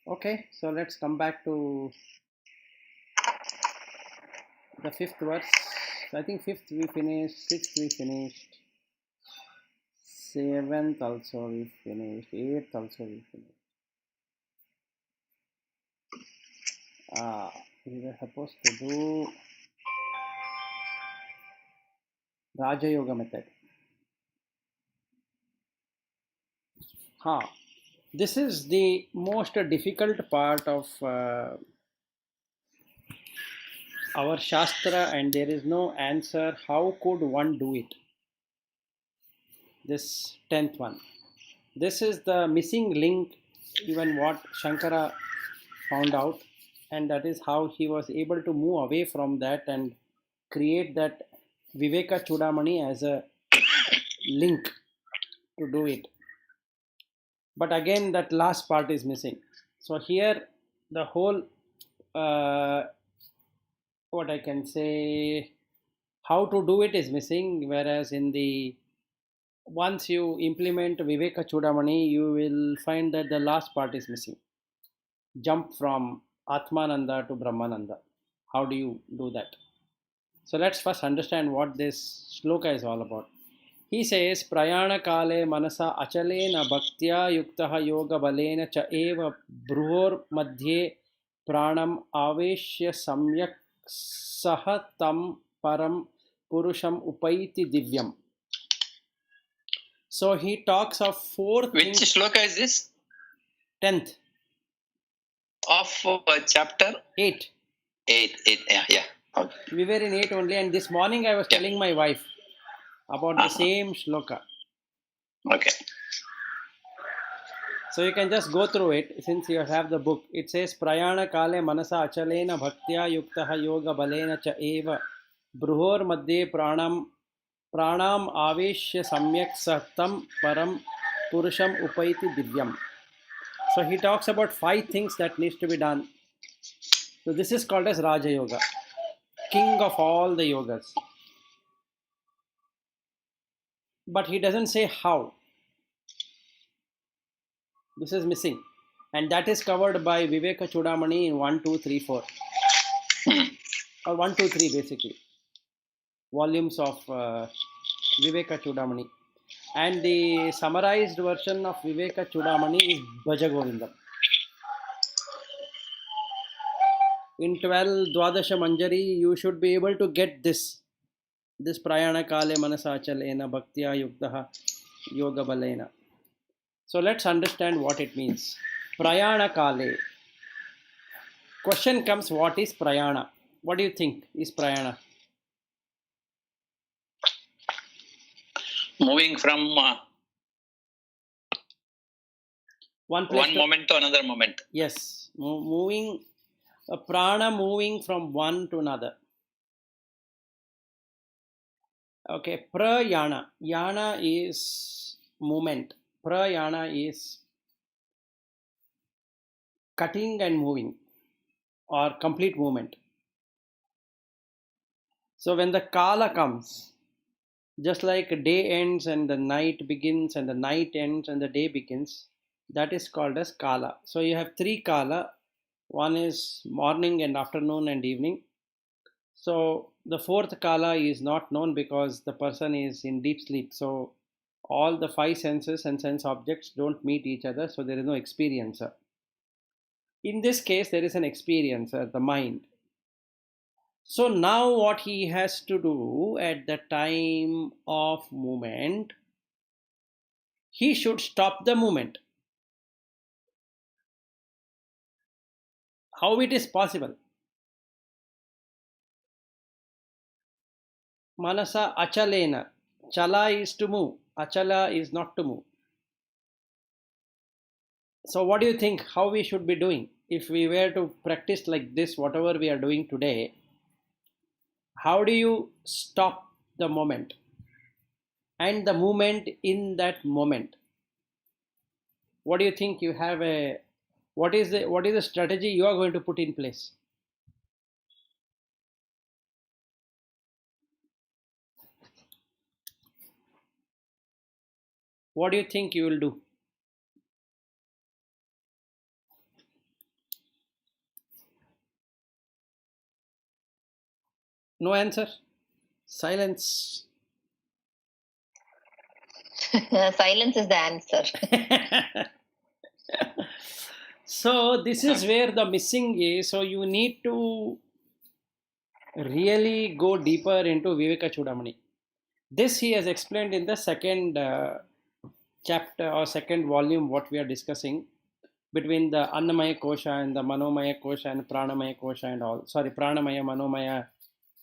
Okay, so let's come back to the fifth verse. I think fifth we finished, sixth we finished, seventh also we finished, eighth also we finished. We were supposed to do Raja Yoga method. This is the most difficult part of our Shastra, and there is no answer. How could one do it? This 10th one. This is the missing link, even what Shankara found out, and that is how he was able to move away from that and create that Vivekachudamani as a link to do it. But again, that last part is missing. So here, the whole, what I can say, how to do it is missing, whereas in the once you implement Vivekachudamani, you will find that the last part is missing. Jump from Atmananda to Brahmananda. How do you do that? So let's first understand what this shloka is all about. He says, Prayana kale manasa achalena bhaktya yuktaha yoga balena cha eva bruhor madhye pranam aveshya samyak sahatam param purusham upaiti divyam. So he talks of four things. Which shloka is this? 10th. Of chapter? 8. 8, yeah. Okay. We were in 8 only, and this morning I was telling my wife about the same shloka. Okay. So you can just go through it since you have the book. It says, Prayana kale manasa achalena bhaktya yuktaha yoga balena cha eva bruhor madhye pranam aveshya samyak satam param purusham upaiti divyam. So he talks about 5 things that needs to be done. So this is called as Raja Yoga, king of all the yogas. But he doesn't say how. This is missing. And that is covered by Vivekachudamani in 1, 2, 3, 4. Or 1, 2, 3 basically. Volumes of Vivekachudamani. And the summarized version of Vivekachudamani is Bhajagovindam. In 12 Dwadasha Manjari, you should be able to get this Prayana Kale Manasachalena Bhaktya Yuktaha Yoga Balena. So let's understand what it means. Prayana Kale. Question comes, what is Prayana? What do you think is Prayana? Moving from one moment to another moment. Yes, moving, a prana moving from one to another. Okay, prayana. Yana is movement. Prayana is cutting and moving or complete movement. So when the kala comes, just like day ends and the night begins and the night ends and the day begins, that is called as kala. So you have 3 kala. One is morning and afternoon and evening. So the 4th kala is not known because the person is in deep sleep. So all the 5 senses and sense objects don't meet each other. So there is no experiencer. In this case, there is an experiencer, the mind. So now what he has to do at the time of movement, he should stop the movement. How it is possible? Manasa achalena. Chala is to move. Achala is not to move. So what do you think how we should be doing? If we were to practice like this, whatever we are doing today, how do you stop the moment and the movement in that moment? What do you think you have what is the strategy you are going to put in place? What do you think you will do? No answer? Silence. Silence is the answer. So this is where the missing is. So you need to really go deeper into Vivekachudamani. This he has explained in the second chapter or second volume, what we are discussing between the Annamaya Kosha and the Manomaya Kosha and Pranamaya Kosha and all. Sorry, Pranamaya, Manomaya,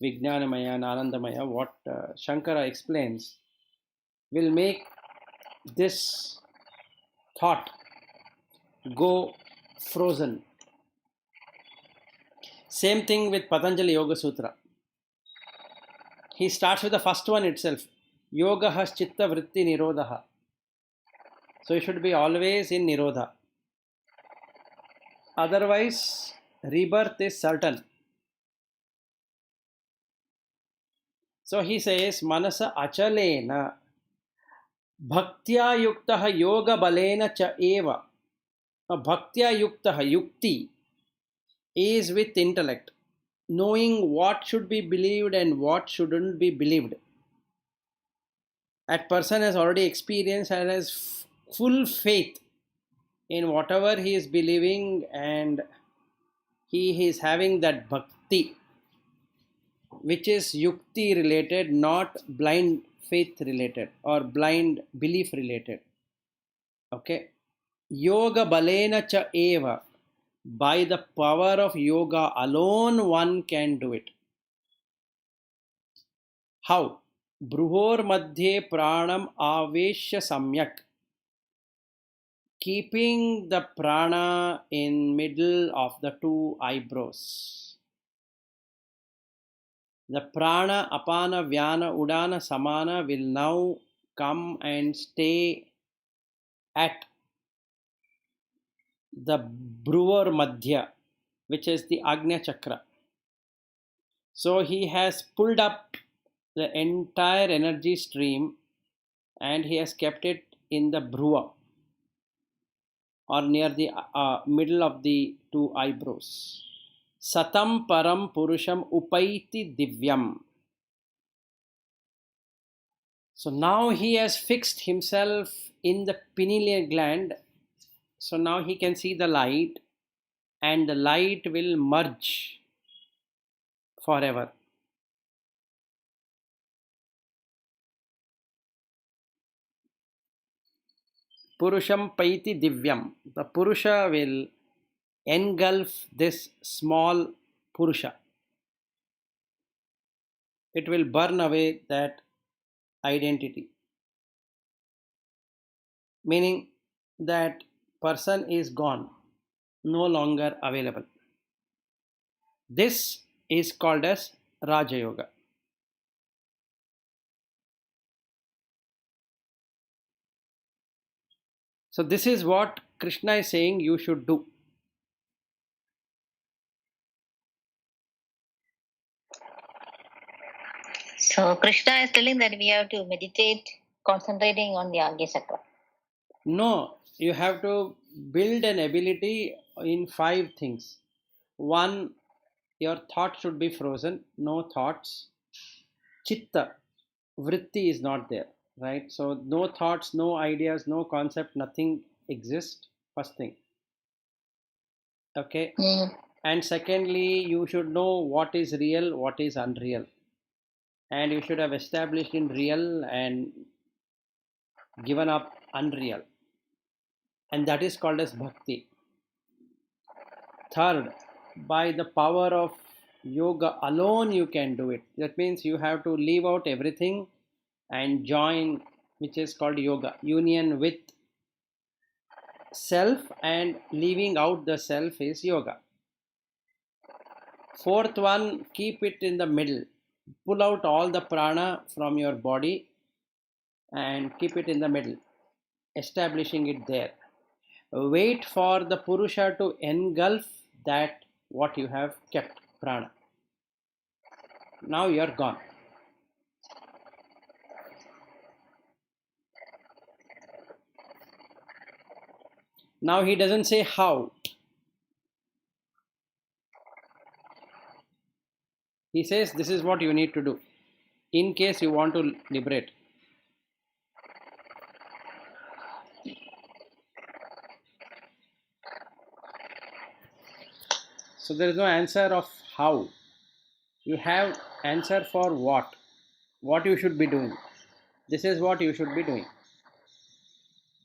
Vijnanamaya and Anandamaya. What Shankara explains will make this thought go frozen. Same thing with Patanjali Yoga Sutra. He starts with the first one itself. Yoga has chitta vritti nirodha. So you should be always in nirodha. Otherwise, rebirth is certain. So he says, Manasa achalena bhaktya yuktaha yoga balena cha eva. Bhaktya yuktaha yukti is with intellect, knowing what should be believed and what shouldn't be believed. That person has already experienced and has full faith in whatever he is believing, and he is having that bhakti, which is yukti related, not blind faith related or blind belief related. Okay. Yoga balena cha eva. By the power of yoga alone one can do it. How? Bruhor madhye pranam aveshya samyak. Keeping the prana in middle of the two eyebrows. The prana, apana, vyana, udana, samana will now come and stay at the Bruhor Madhya, which is the Agnya Chakra. So he has pulled up the entire energy stream and he has kept it in the Bruha, or near the middle of the two eyebrows. Satam param purusham upaiti divyam. So now he has fixed himself in the pineal gland. So now he can see the light, and the light will merge forever. Purusham paiti divyam. The Purusha will engulf this small Purusha. It will burn away that identity. Meaning that person is gone, no longer available. This is called as Raja Yoga. So this is what Krishna is saying you should do. So Krishna is telling that we have to meditate, concentrating on the Agya Chakra. No, you have to build an ability in 5 things. 1, your thought should be frozen, no thoughts. Chitta, vritti is not there, right? So no thoughts, no ideas, no concept, nothing exists. First thing. Okay. And secondly, you should know what is real, what is unreal. And you should have established in real and given up unreal. And that is called as bhakti. Third, by the power of yoga alone you can do it. That means you have to leave out everything and join, which is called yoga, union with self, and leaving out the self is yoga. Fourth one, keep it in the middle. Pull out all the prana from your body and keep it in the middle, establishing it there. Wait for the Purusha to engulf that what you have kept, prana. Now you are gone. Now he doesn't say how. He says this is what you need to do in case you want to liberate. So there is no answer of how. You have answer for what you should be doing. This is what you should be doing.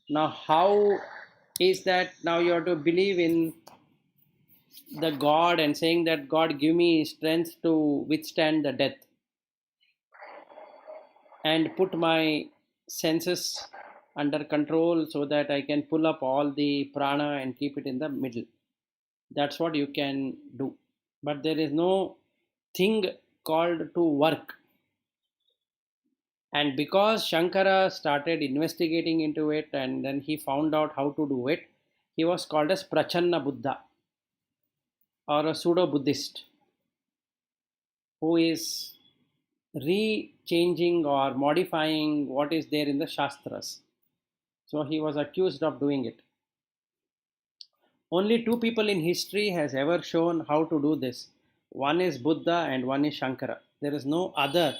Now how is that? Now you have to believe in the God and saying that God give me strength to withstand the death and put my senses under control so that I can pull up all the prana and keep it in the middle. That's what you can do. But there is no thing called to work. And because Shankara started investigating into it and then he found out how to do it, he was called as Prachanna Buddha or a pseudo Buddhist who is re-changing or modifying what is there in the Shastras. So he was accused of doing it. Only two people in history has ever shown how to do this. One is Buddha and one is Shankara. There is no other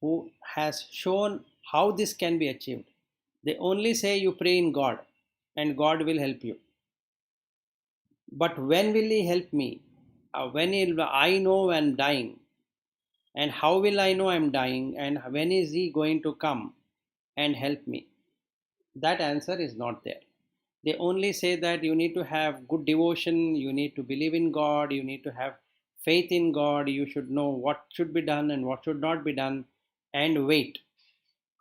who has shown how this can be achieved. They only say you pray in God and God will help you. But when will He help me? When will I know I'm dying? And how will I know I'm dying? And when is He going to come and help me? That answer is not there. They only say that you need to have good devotion, you need to believe in God, you need to have faith in God, you should know what should be done and what should not be done, and wait.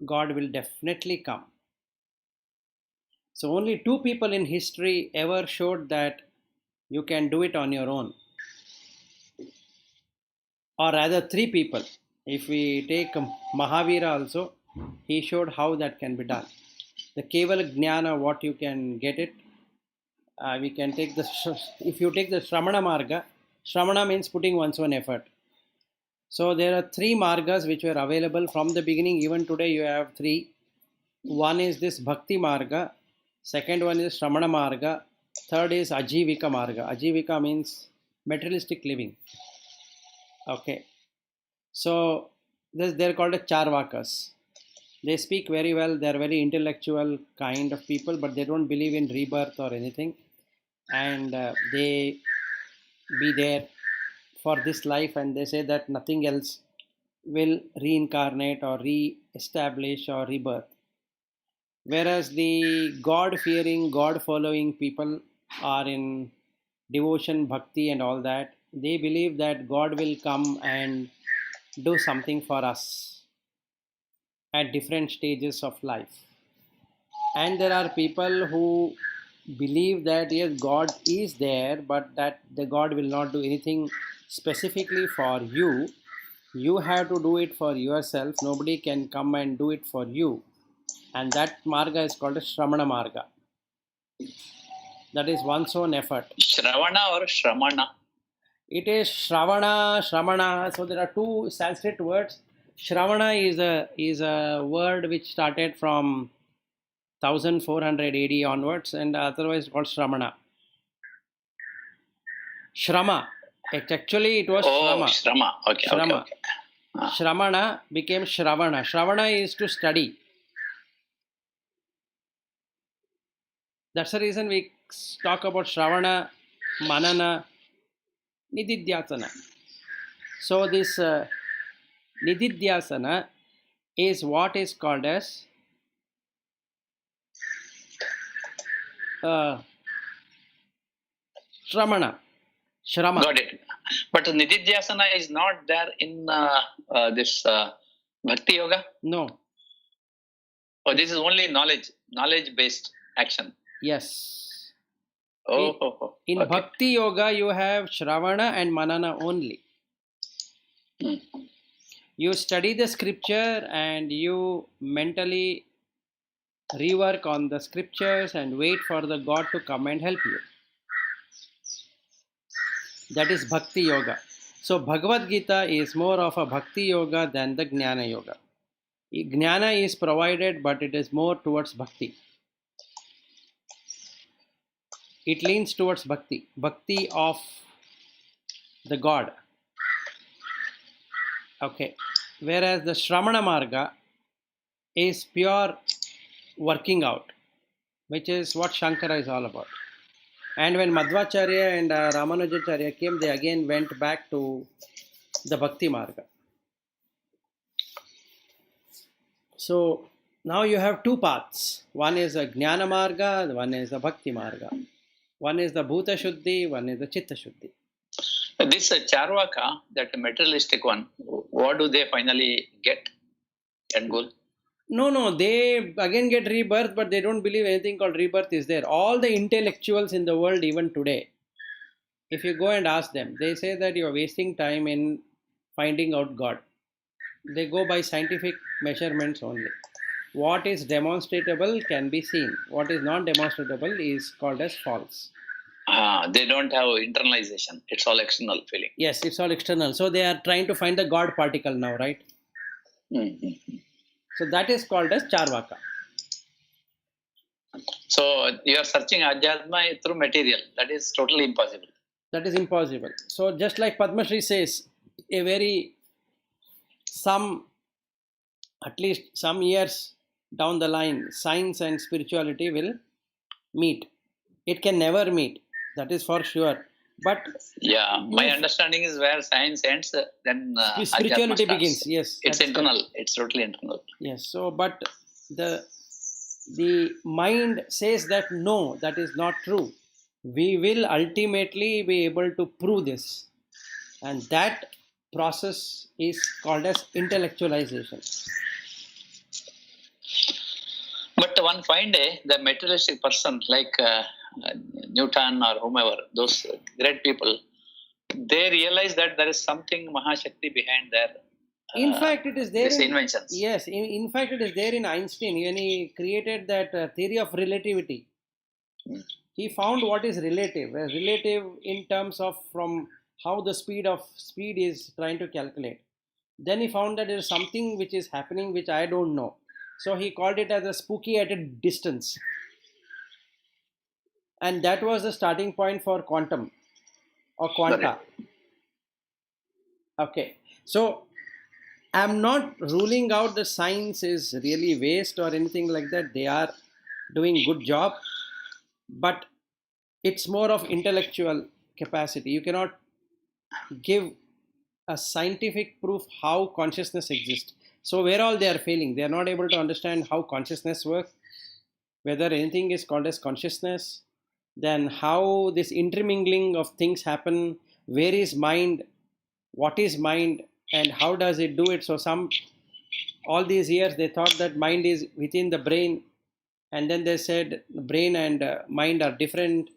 God will definitely come. So only two people in history ever showed that you can do it on your own. Or rather, three people. If we take Mahavira also, he showed how that can be done. The Kevala Jnana, what you can get it. We can take the, if you take the Shramana Marga, Shramana means putting one's own effort. So there are three margas which were available from the beginning. Even today you have three. One is this Bhakti Marga, second one is Shramana Marga, third is Ajivika Marga. Ajivika means materialistic living. Okay. So they're called as Charvakas. They speak very well, they're very intellectual kind of people, but they don't believe in rebirth or anything. And they be there for this life and they say that nothing else will reincarnate or re-establish or rebirth. Whereas the God-fearing, God-following people are in devotion, bhakti and all that. They believe that God will come and do something for us at different stages of life. And there are people who believe that yes, God is there, but that the God will not do anything specifically for you. You have to do it for yourself. Nobody can come and do it for you. And that marga is called a Shramana Marga. That is one's own effort. Shravana or Shramana? It is Shravana, Shramana. So there are two Sanskrit words. Shravana is a word which started from 1400 AD onwards and otherwise called Shramana. Shrama. Actually, it was Shrama. Shrama. Okay, Shrama. okay. Shramana became Shravana. Shravana is to study. That's the reason we talk about Shravana, Manana, Nididhyasana. So this Nididhyasana is what is called as Shramana. Shrama. Got it. But Nididhyasana is not there in this Bhakti Yoga? No. Oh, this is only knowledge-based action. Yes. In okay. Bhakti Yoga, you have Shravana and Manana only. You study the scripture and you mentally rework on the scriptures and wait for the God to come and help you. That is Bhakti Yoga. So Bhagvadgita is more of a Bhakti Yoga than the Jnana Yoga. Jnana is provided, but it is more towards Bhakti. It leans towards Bhakti. Bhakti of the God. Okay. Whereas the Shramana Marga is pure working out, which is what Shankara is all about. And when Madhvacharya and Ramanujacharya came, they again went back to the Bhakti Marga. So now you have two paths. One is a Jnana Marga, one is a Bhakti Marga. One is the Bhuta Shuddhi, one is the Chitta Shuddhi. This Charvaka, that materialistic one, what do they finally get? End goal? No, they again get rebirth, but they don't believe anything called rebirth is there. All the intellectuals in the world, even today, if you go and ask them, they say that you are wasting time in finding out God. They go by scientific measurements only. What is demonstrable can be seen. What is not demonstrable is called as false. They don't have internalization. It's all external feeling. Yes, it's all external. So they are trying to find the God particle now, right? Mm-hmm. So that is called as Charvaka. So you are searching Adhyatma through material. That is totally impossible. That is impossible. So just like Padma Shri says, at least some years down the line, science and spirituality will meet. It can never meet. That is for sure. But yeah, my understanding is where science ends, then spirituality begins. Yes, it's internal. Correct. It's totally internal. Yes. So, but the mind says that no, that is not true. We will ultimately be able to prove this, and that process is called as intellectualization. But one fine day, the materialistic person like Newton or whomever, those great people, they realize that there is something Mahashakti behind their in fact, it is there in inventions. Yes, in fact, it is there in Einstein when he created that theory of relativity. He found what is relative. Relative in terms of from how the speed is trying to calculate. Then he found that there is something which is happening which I don't know. So he called it as a spooky at a distance. And that was the starting point for quantum or quanta. Okay. So I'm not ruling out the science is really waste or anything like that. They are doing good job. But it's more of intellectual capacity. You cannot give a scientific proof how consciousness exists. So where all they are failing, they are not able to understand how consciousness works, whether anything is called as consciousness, then how this intermingling of things happen, where is mind, what is mind, and how does it do it. So all these years they thought that mind is within the brain, and then they said brain and mind are different,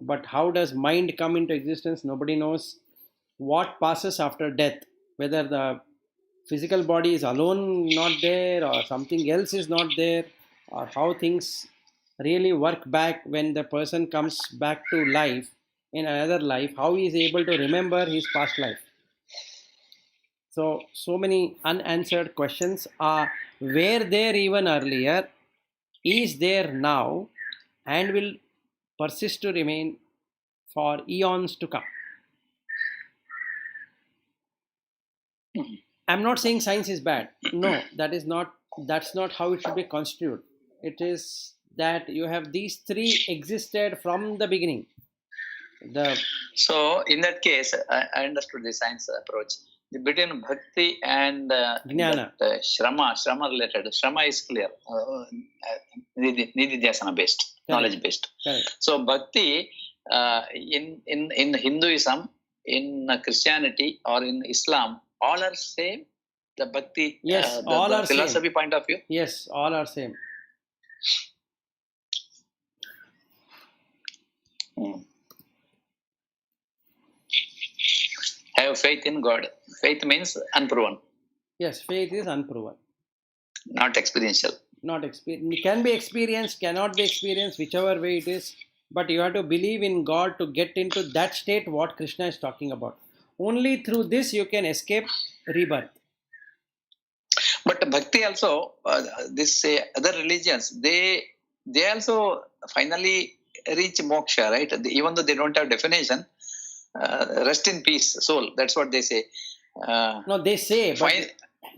but how does mind come into existence? Nobody knows. What passes after death, whether the physical body is alone not there or something else is not there, or how things really work back when the person comes back to life in another life, how he is able to remember his past life. So many unanswered questions were there even earlier, is there now, and will persist to remain for eons to come. I'm not saying science is bad. No, that's not how it should be constituted. It is that you have these three existed from the beginning. So in that case, I understood the science approach. Between bhakti and Jnana. Shrama related. Shrama is clear. Nididhyasana based, knowledge based. Correct. So bhakti in Hinduism, in Christianity or in Islam, all are same. The bhakti, yes, all are philosophy same. Point of view. Yes, all are same. Have faith in God. Faith means unproven. Yes, faith is unproven. Not experiential. Not experience. Can be experienced, cannot be experienced, whichever way it is. But you have to believe in God to get into that state what Krishna is talking about. Only through this you can escape rebirth. But bhakti also, this other religions, they also finally reach moksha, right? Even though they don't have definition, rest in peace, soul. That's what they say. No, they say, but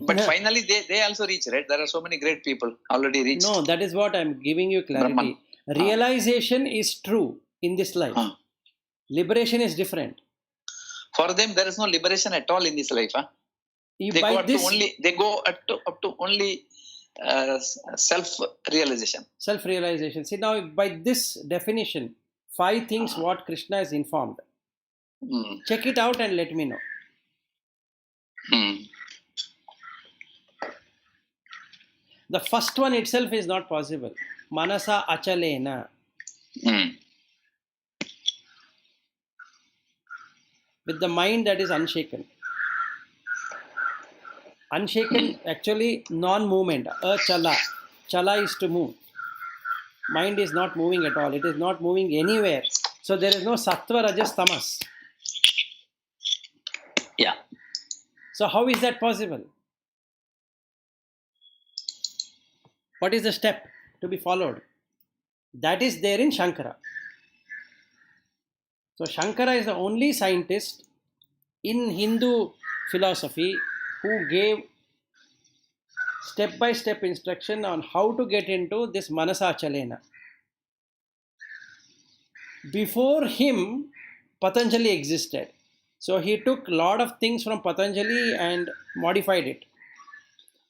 but no, finally they also reach, right? There are so many great people already reached. no, that is what I'm giving you clarity. Brahman. Realization is true in this life. Liberation is different. For them, there is no liberation at all in this life. You, They by go this up to only self-realization. self-realization. See, now by this definition, 5 things what Krishna is informed. Check it out and let me know. The first one itself is not possible. Manasa achalena. With the mind that is unshaken. Unshaken, actually non-movement. Chala. Chala is to move. Mind is not moving at all. It is not moving anywhere. So there is no sattva, rajas, tamas. Yeah. So how is that possible? What is the step to be followed? That is there in Shankara. So Shankara is the only scientist in Hindu philosophy who gave step-by-step instruction on how to get into this Manasa Chalena. Before him, Patanjali existed. So he took a lot of things from Patanjali and modified it.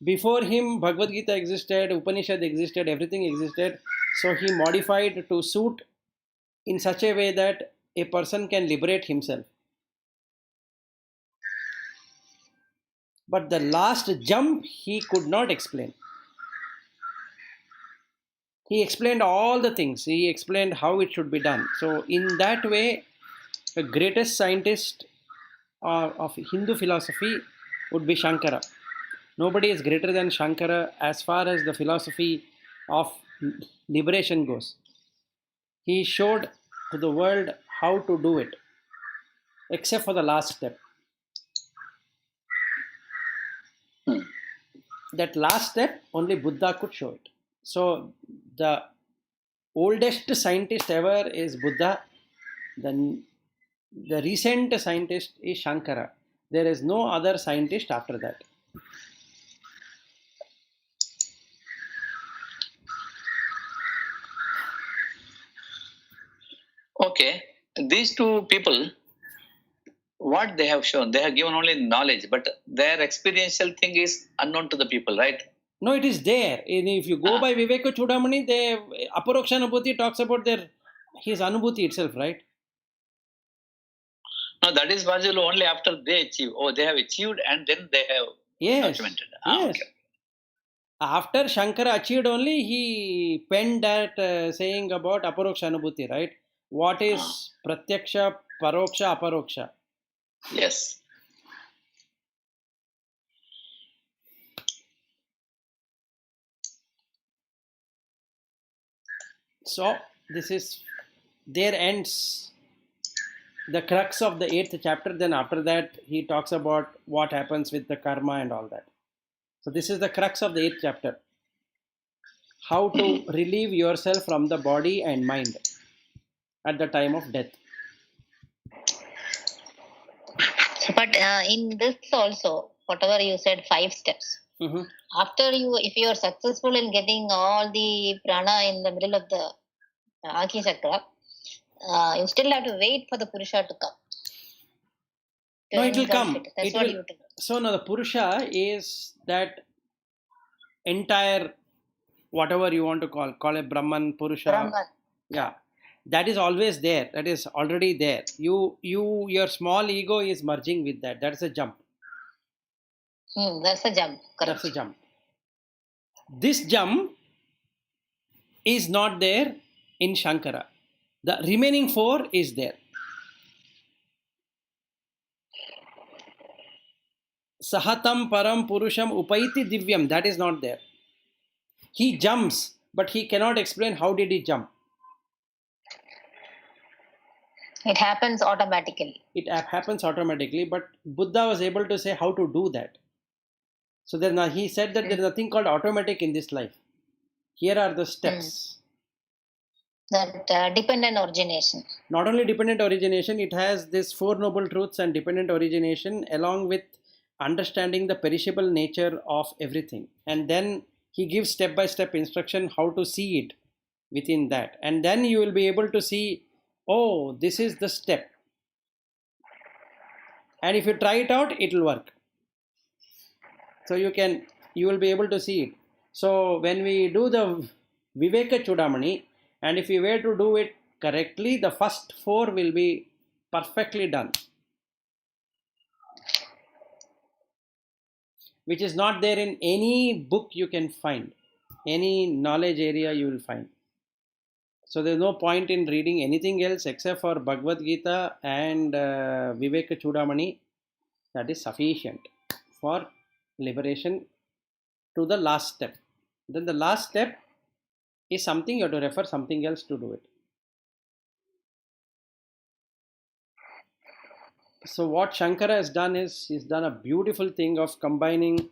Before him, Bhagvadgita existed, Upanishad existed, everything existed. So he modified to suit in such a way that a person can liberate himself. But the last jump he could not explain. He explained all the things. He explained how it should be done. So in that way, the greatest scientist of Hindu philosophy would be Shankara. Nobody is greater than Shankara as far as the philosophy of liberation goes. He showed to the world how to do it, except for the last step. That last step, only Buddha could show it. So the oldest scientist ever is Buddha. The recent scientist is Shankara. There is no other scientist after that. Okay, these two people, what they have shown, they have given only knowledge, but their experiential thing is unknown to the people, right? No, it is there. If you go by Vivekachudamani, Aparoksha Anubhuti talks about his Anubhuti itself, right? No, that is possible only after they achieve. Oh, they have achieved and then they have documented. Yes. Okay. After Shankara achieved only, he penned that saying about Aparoksha Anubhuti, right? What is Pratyaksha, Paroksha, Aparoksha? Yes. So, there ends the crux of the 8th chapter. Then after that, he talks about what happens with the karma and all that. So this is the crux of the 8th chapter. How to relieve yourself from the body and mind at the time of death. But in this also, whatever you said, 5 steps. After if you are successful in getting all the prana in the middle of the Aki Chakra, you still have to wait for the Purusha to come. No, it will come. That's what you do. So now the Purusha is that entire, whatever you want to call it Brahman, Purusha. Brahman. Yeah. That is always there. That is already there. Your small ego is merging with that. That's a jump. That's a jump. Correct. That's a jump. This jump is not there in Shankara. The remaining 4 is there. Sahatam param purusham upaiti divyam. That is not there. He jumps, but he cannot explain how did he jump. It happens automatically. It happens automatically, but Buddha was able to say how to do that. So he said that there is nothing called automatic in this life. Here are the steps. That dependent origination. Not only dependent origination, it has this 4 noble truths and dependent origination along with understanding the perishable nature of everything. And then he gives step by step instruction how to see it within that. And then you will be able to see, oh, this is the step. And if you try it out, it will work. So you will be able to see it. So when we do the Vivekachudamani, and if we were to do it correctly, the first 4 will be perfectly done, which is not there in any book you can find, any knowledge area you will find. So there's no point in reading anything else except for Bhagvadgita and Vivekachudamani. That is sufficient for liberation to the last step. Then the last step is something you have to refer something else to do it. So what Shankara has done is he's done a beautiful thing of combining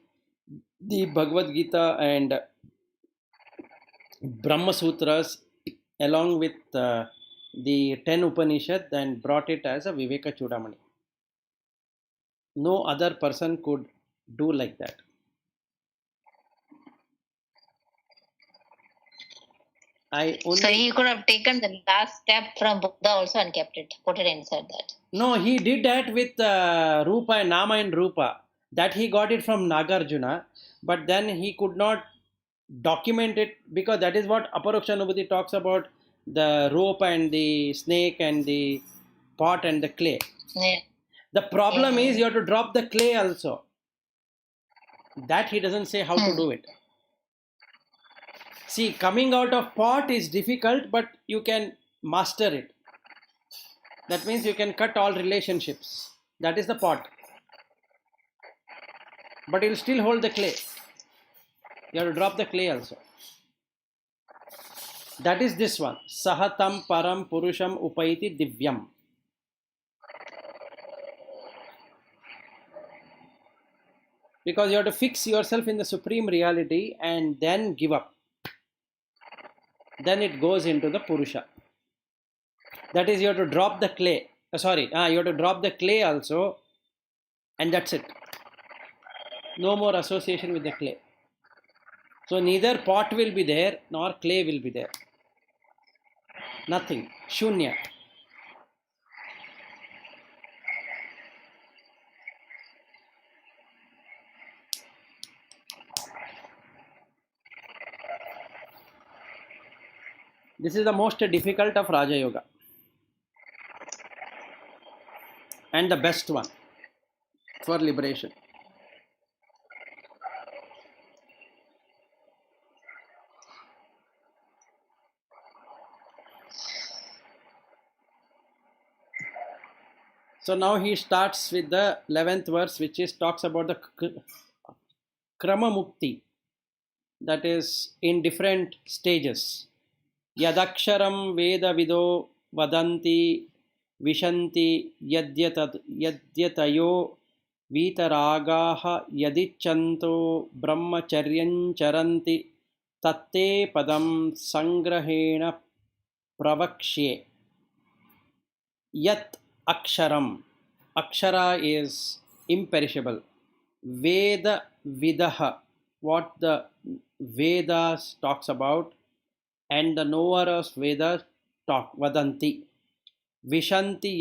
the Bhagavad Gita and Brahma Sutras along with the 10 Upanishad and brought it as a Vivekachudamani. No other person could do like that. So he could have taken the last step from Buddha also and kept it, put it inside that. No, he did that with Rupa and Nama and Rupa. That he got it from Nagarjuna, but then he could not document it because that is what Aparokshanubhuti talks about, the rope and the snake and the pot and the clay. Yeah. The problem is you have to drop the clay also. That he doesn't say how to do it. See, coming out of pot is difficult, but you can master it. That means you can cut all relationships. That is the pot. But you will still hold the clay. You have to drop the clay also. That is this one. Sahatam param purusham upaiti divyam. Because you have to fix yourself in the supreme reality and then give up. Then it goes into the Purusha. That is, you have to drop the clay. You have to drop the clay also, and that's it. No more association with the clay. So neither pot will be there, nor clay will be there. Nothing. Shunya. This is the most difficult of Raja Yoga. And the best one for liberation. So now he starts with the 11th verse, which talks about the Krama Mukti, that is in different stages. Yadaksharam Veda Vido Vadanti Vishanti Yadyatayo Vitaragaha Yadichanto Brahmacharyan Charanti Tatte Padam Sangrahena Pravakshye. Yat Aksharam. Akshara is imperishable. Veda Vidaha, what the Vedas talks about, and the knower of Vedas talk, Vadanti. Vishanti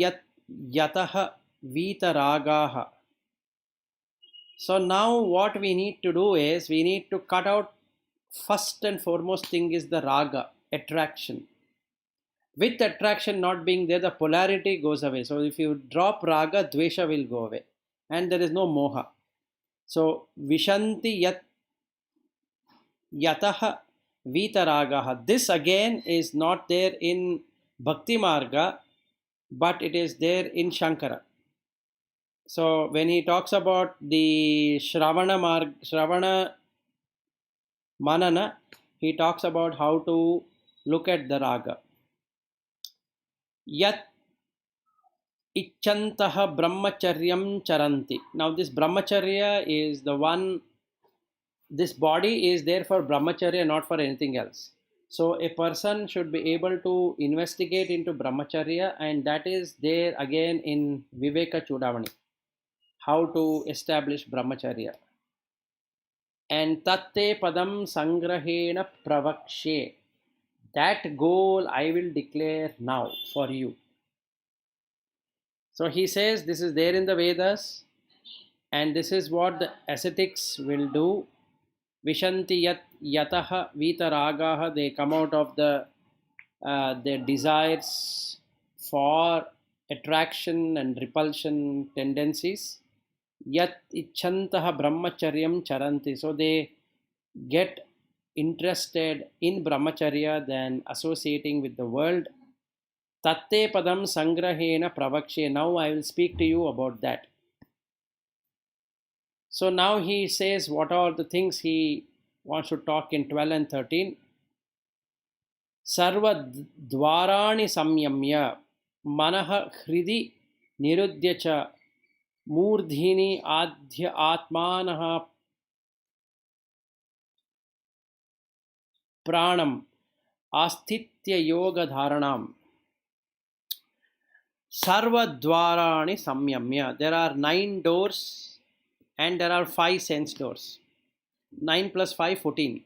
Yataha Vitaragaha. So now what we need to do is, we need to cut out, first and foremost thing is the raga, attraction. With attraction not being there, the polarity goes away. So if you drop raga, dvesha will go away. And there is no moha. So Vishanti Yataha Vitaragaha. This again is not there in Bhakti Marga, but it is there in Shankara. So when he talks about the Shravana Manana, he talks about how to look at the raga. Yat Ichantaha Brahmacharyam Charanti. Now this Brahmacharya is the one, this body is there for Brahmacharya, not for anything else. So a person should be able to investigate into Brahmacharya, and that is there again in Vivekachudamani. how to establish brahmacharya. And tatte padam sangrahena pravakshe. That goal I will declare now for you. So he says this is there in the Vedas, and this is what the ascetics will do. Vishanti yat yataha vitaragaha, they come out of their desires for attraction and repulsion tendencies. Yat icchantaha brahmacharyam charanti, so they get interested in brahmacharya than associating with the world. Tatte padam sangrahena pravakshe, now I will speak to you about that. So now he says what are the things he wants to talk in 12 and 13. Sarva dvarani samyamya manaha hridi nirudhya cha मूर्धिनि आध्यात्मानः प्राणम आस्थित्य योग धारणम. Sarvadvarani samyamya. There are 9 doors and there are 5 sense doors. 9 plus 5, 14.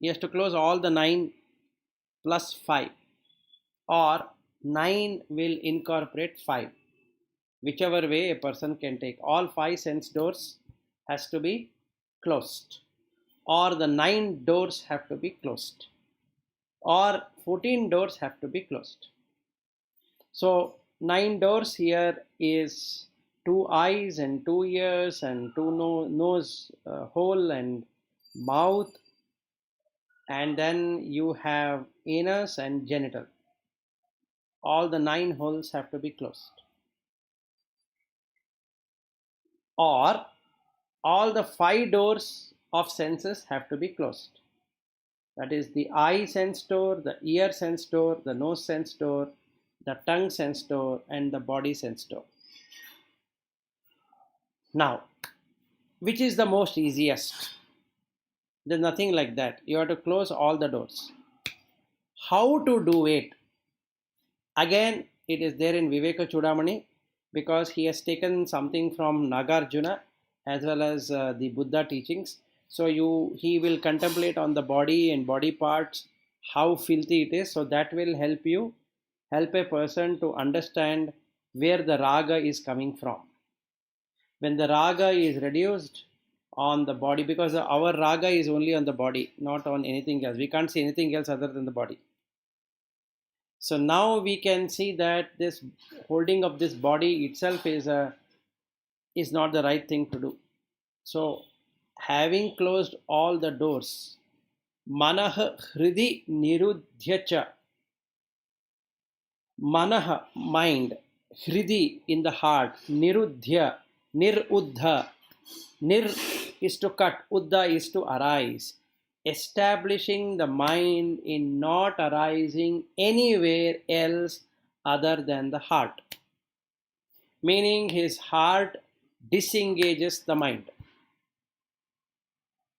He has to close all the 9 plus 5, or 9 will incorporate 5. Whichever way a person can take. All 5 sense doors has to be closed, or the 9 doors have to be closed, or 14 doors have to be closed. So 9 doors here is 2 eyes and 2 ears and 2 nose hole and mouth, and then you have anus and genital. All the 9 holes have to be closed. Or all the 5 doors of senses have to be closed. That is the eye sense door, the ear sense door, the nose sense door, the tongue sense door, and the body sense door. Now, which is the most easiest? There's nothing like that. You have to close all the doors. How to do it? Again, it is there in Vivekachudamani, because he has taken something from Nagarjuna as well as the Buddha teachings. So he will contemplate on the body and body parts, how filthy it is. So that will help a person to understand where the raga is coming from. When the raga is reduced on the body, because our raga is only on the body, not on anything else. We can't see anything else other than the body. So now we can see that this holding of this body itself is not the right thing to do. So having closed all the doors, manah hridi nirudhyacha, manah mind, hridi in the heart, nirudhya, niruddha, nir is to cut, uddha is to arise. Establishing the mind in not arising anywhere else other than the heart. Meaning his heart disengages the mind.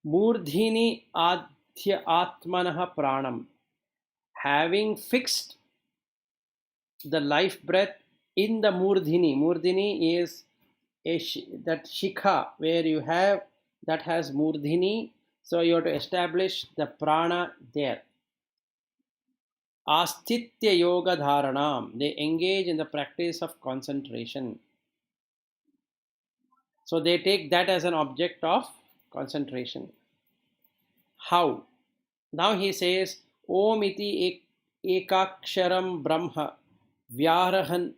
Murdhini adhyaatmanah pranam. Having fixed the life breath in the murdhini. Murdhini is that shikha where you have that has murdhini. So you have to establish the prana there. Astithya yoga dharanam. They engage in the practice of concentration. So they take that as an object of concentration. How? Now he says, Om iti ekaksharam brahma vyaharan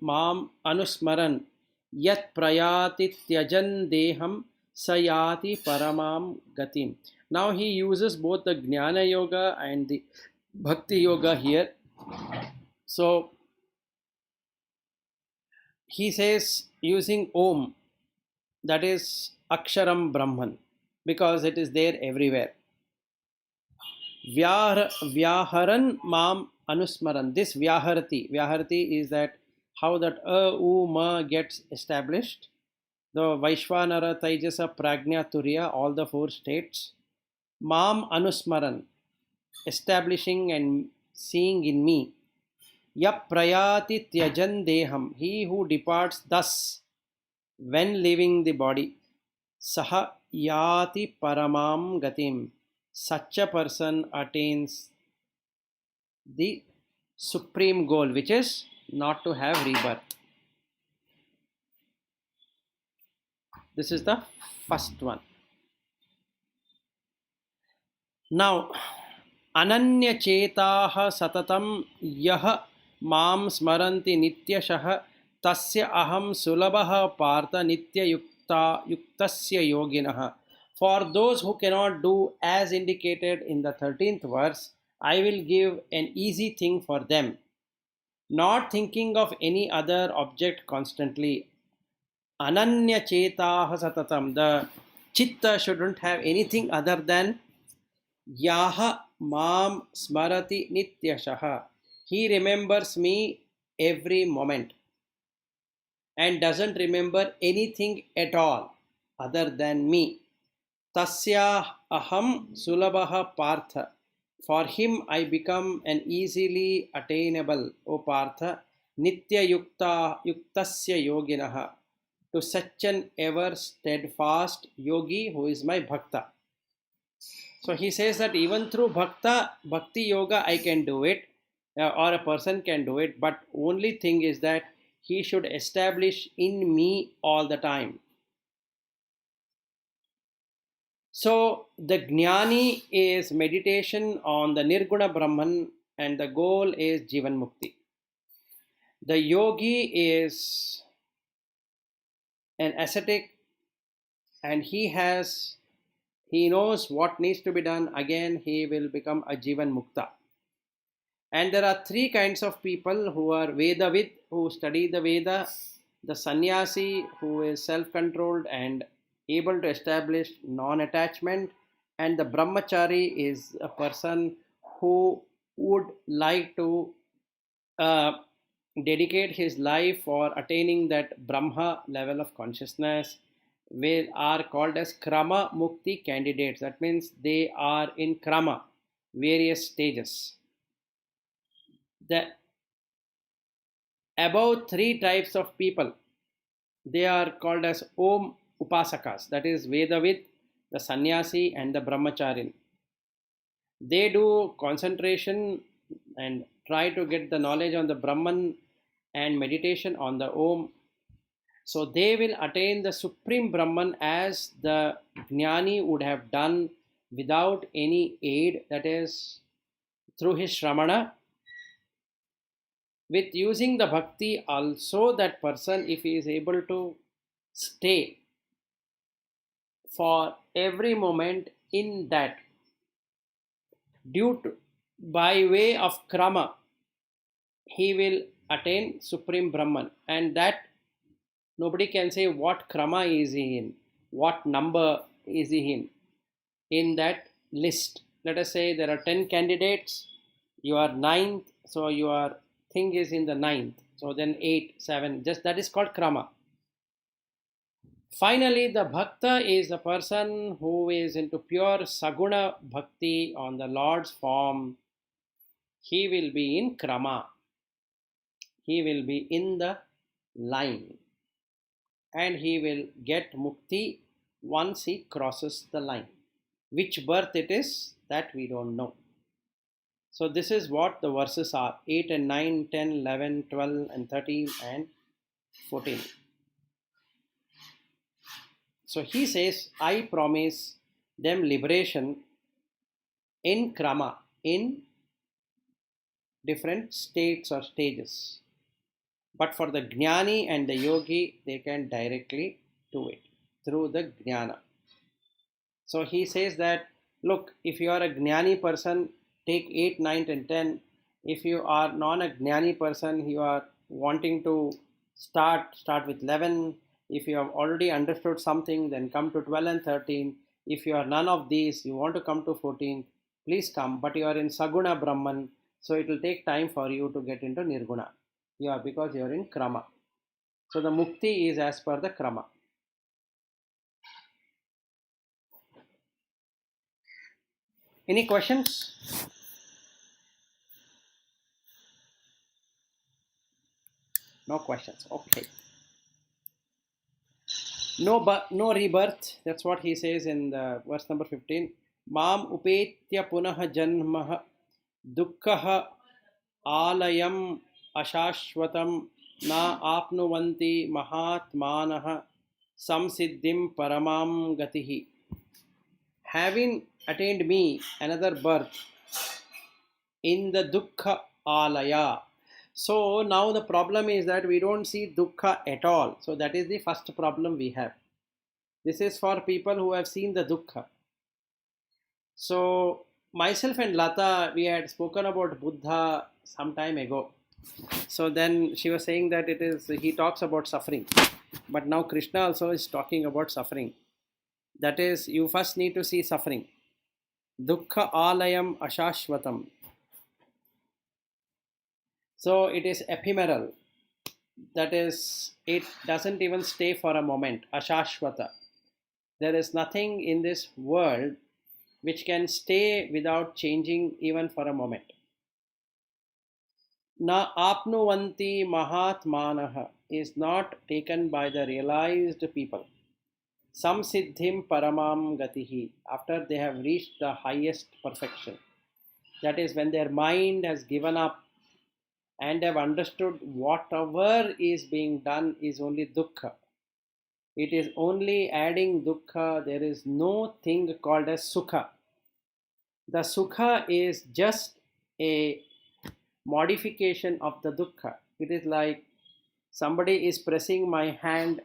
mam anusmaran yat prayati tyajan deham sayati paramam gatim. Now he uses both the Jnana Yoga and the Bhakti Yoga here. So he says using Om, that is Aksharam Brahman, because it is there everywhere. Vyaharan mam anusmaran. This Vyaharati is that how that ma gets established. The Vaishvanara, Taijasa, Prajna, Turiya, all the 4 states. Mam Anusmaran, establishing and seeing in me. Yap prayati tyajan deham, he who departs thus when leaving the body, saha yati paramam gatim, such a person attains the supreme goal, which is not to have rebirth. This is the first one. Now, ananya chetaha satatam yah mam smaranti nityashah tasya aham sulabah partha nitya yuktasya yoginah. For those who cannot do as indicated in the 13th verse, I will give an easy thing for them. Not thinking of any other object constantly. Ananya chetaha satatam. The chitta shouldn't have anything other than Yaha mam smarati nityashaha. He remembers me every moment and doesn't remember anything at all other than me. Tasya aham sulabaha partha. For him I become an easily attainable, O Partha, nitya yuktasya yoginaha, to such an ever steadfast yogi who is my bhakta. So he says that even through bhakti yoga, I can do it, or a person can do it, but only thing is that he should establish in me all the time. So the jnani is meditation on the nirguna Brahman, and the goal is Jivan Mukti. The yogi is an ascetic, and he knows what needs to be done. Again, he will become a Jivan Mukta. And there are three kinds of people who are Vedavid, who study the Veda, the sannyasi, who is self-controlled and able to establish non-attachment, and the brahmachari is a person who would like to dedicate his life for attaining that Brahma level of consciousness. They are called as Krama Mukti candidates. That means they are in Krama, various stages. The above three types of people, they are called as Om Upasakas, that is Vedavid, the Sannyasi, and the Brahmacharin. They do concentration and try to get the knowledge on the Brahman and meditation on the Om. So they will attain the supreme Brahman as the Jnani would have done without any aid, that is through his Shramana. With using the bhakti also, that person, if he is able to stay for every moment in that, by way of krama, he will attain supreme Brahman. And that nobody can say what krama is he in, what number is he in that list. Let us say there are 10 candidates, you are 9th, so your thing is in the 9th, so then 8, 7, just that is called krama. Finally, the bhakta is the person who is into pure saguna bhakti on the Lord's form. He will be in krama, he will be in the line, and he will get mukti once he crosses the line. Which birth it is, that we don't know. So this is what the verses are: 8 and 9, 10, 11, 12 and 13 and 14. So he says, I promise them liberation in krama, in different states or stages. But for the jnani and the yogi, they can directly do it through the jnana. So he says that, look, if you are a jnani person, take 8, 9 and 10. If you are not a jnani person, you are wanting to start with 11. If you have already understood something, then come to 12 and 13. If you are none of these, you want to come to 14, please come. But you are in Saguna Brahman, so it will take time for you to get into Nirguna. Because you are in Krama. So the Mukti is as per the Krama. Any questions? No questions. Okay. No rebirth. That's what he says in the verse number 15. Mam upetya punah janmah dukkah alayam ashashvatam na apnuvanti mahatmanah samsiddhim paramam gatihi. Having attained me another birth in the dukkha alaya. So now the problem is that we don't see dukkha at all. So that is the first problem we have. This is for people who have seen the dukkha. So myself and Lata, we had spoken about Buddha some time ago. So then she was saying that he talks about suffering. But now Krishna also is talking about suffering. That is, you first need to see suffering. Dukkha alayam ashashvatam. So it is ephemeral. That is, it doesn't even stay for a moment. Ashashvata. There is nothing in this world which can stay without changing even for a moment. Na apnuvanti mahatmanah is not taken by the realized people. Samsiddhim paramam gatihi, after they have reached the highest perfection. That is when their mind has given up and have understood whatever is being done is only dukkha. It is only adding dukkha. There is no thing called as sukha. The sukha is just a modification of the dukkha. It is like somebody is pressing my hand.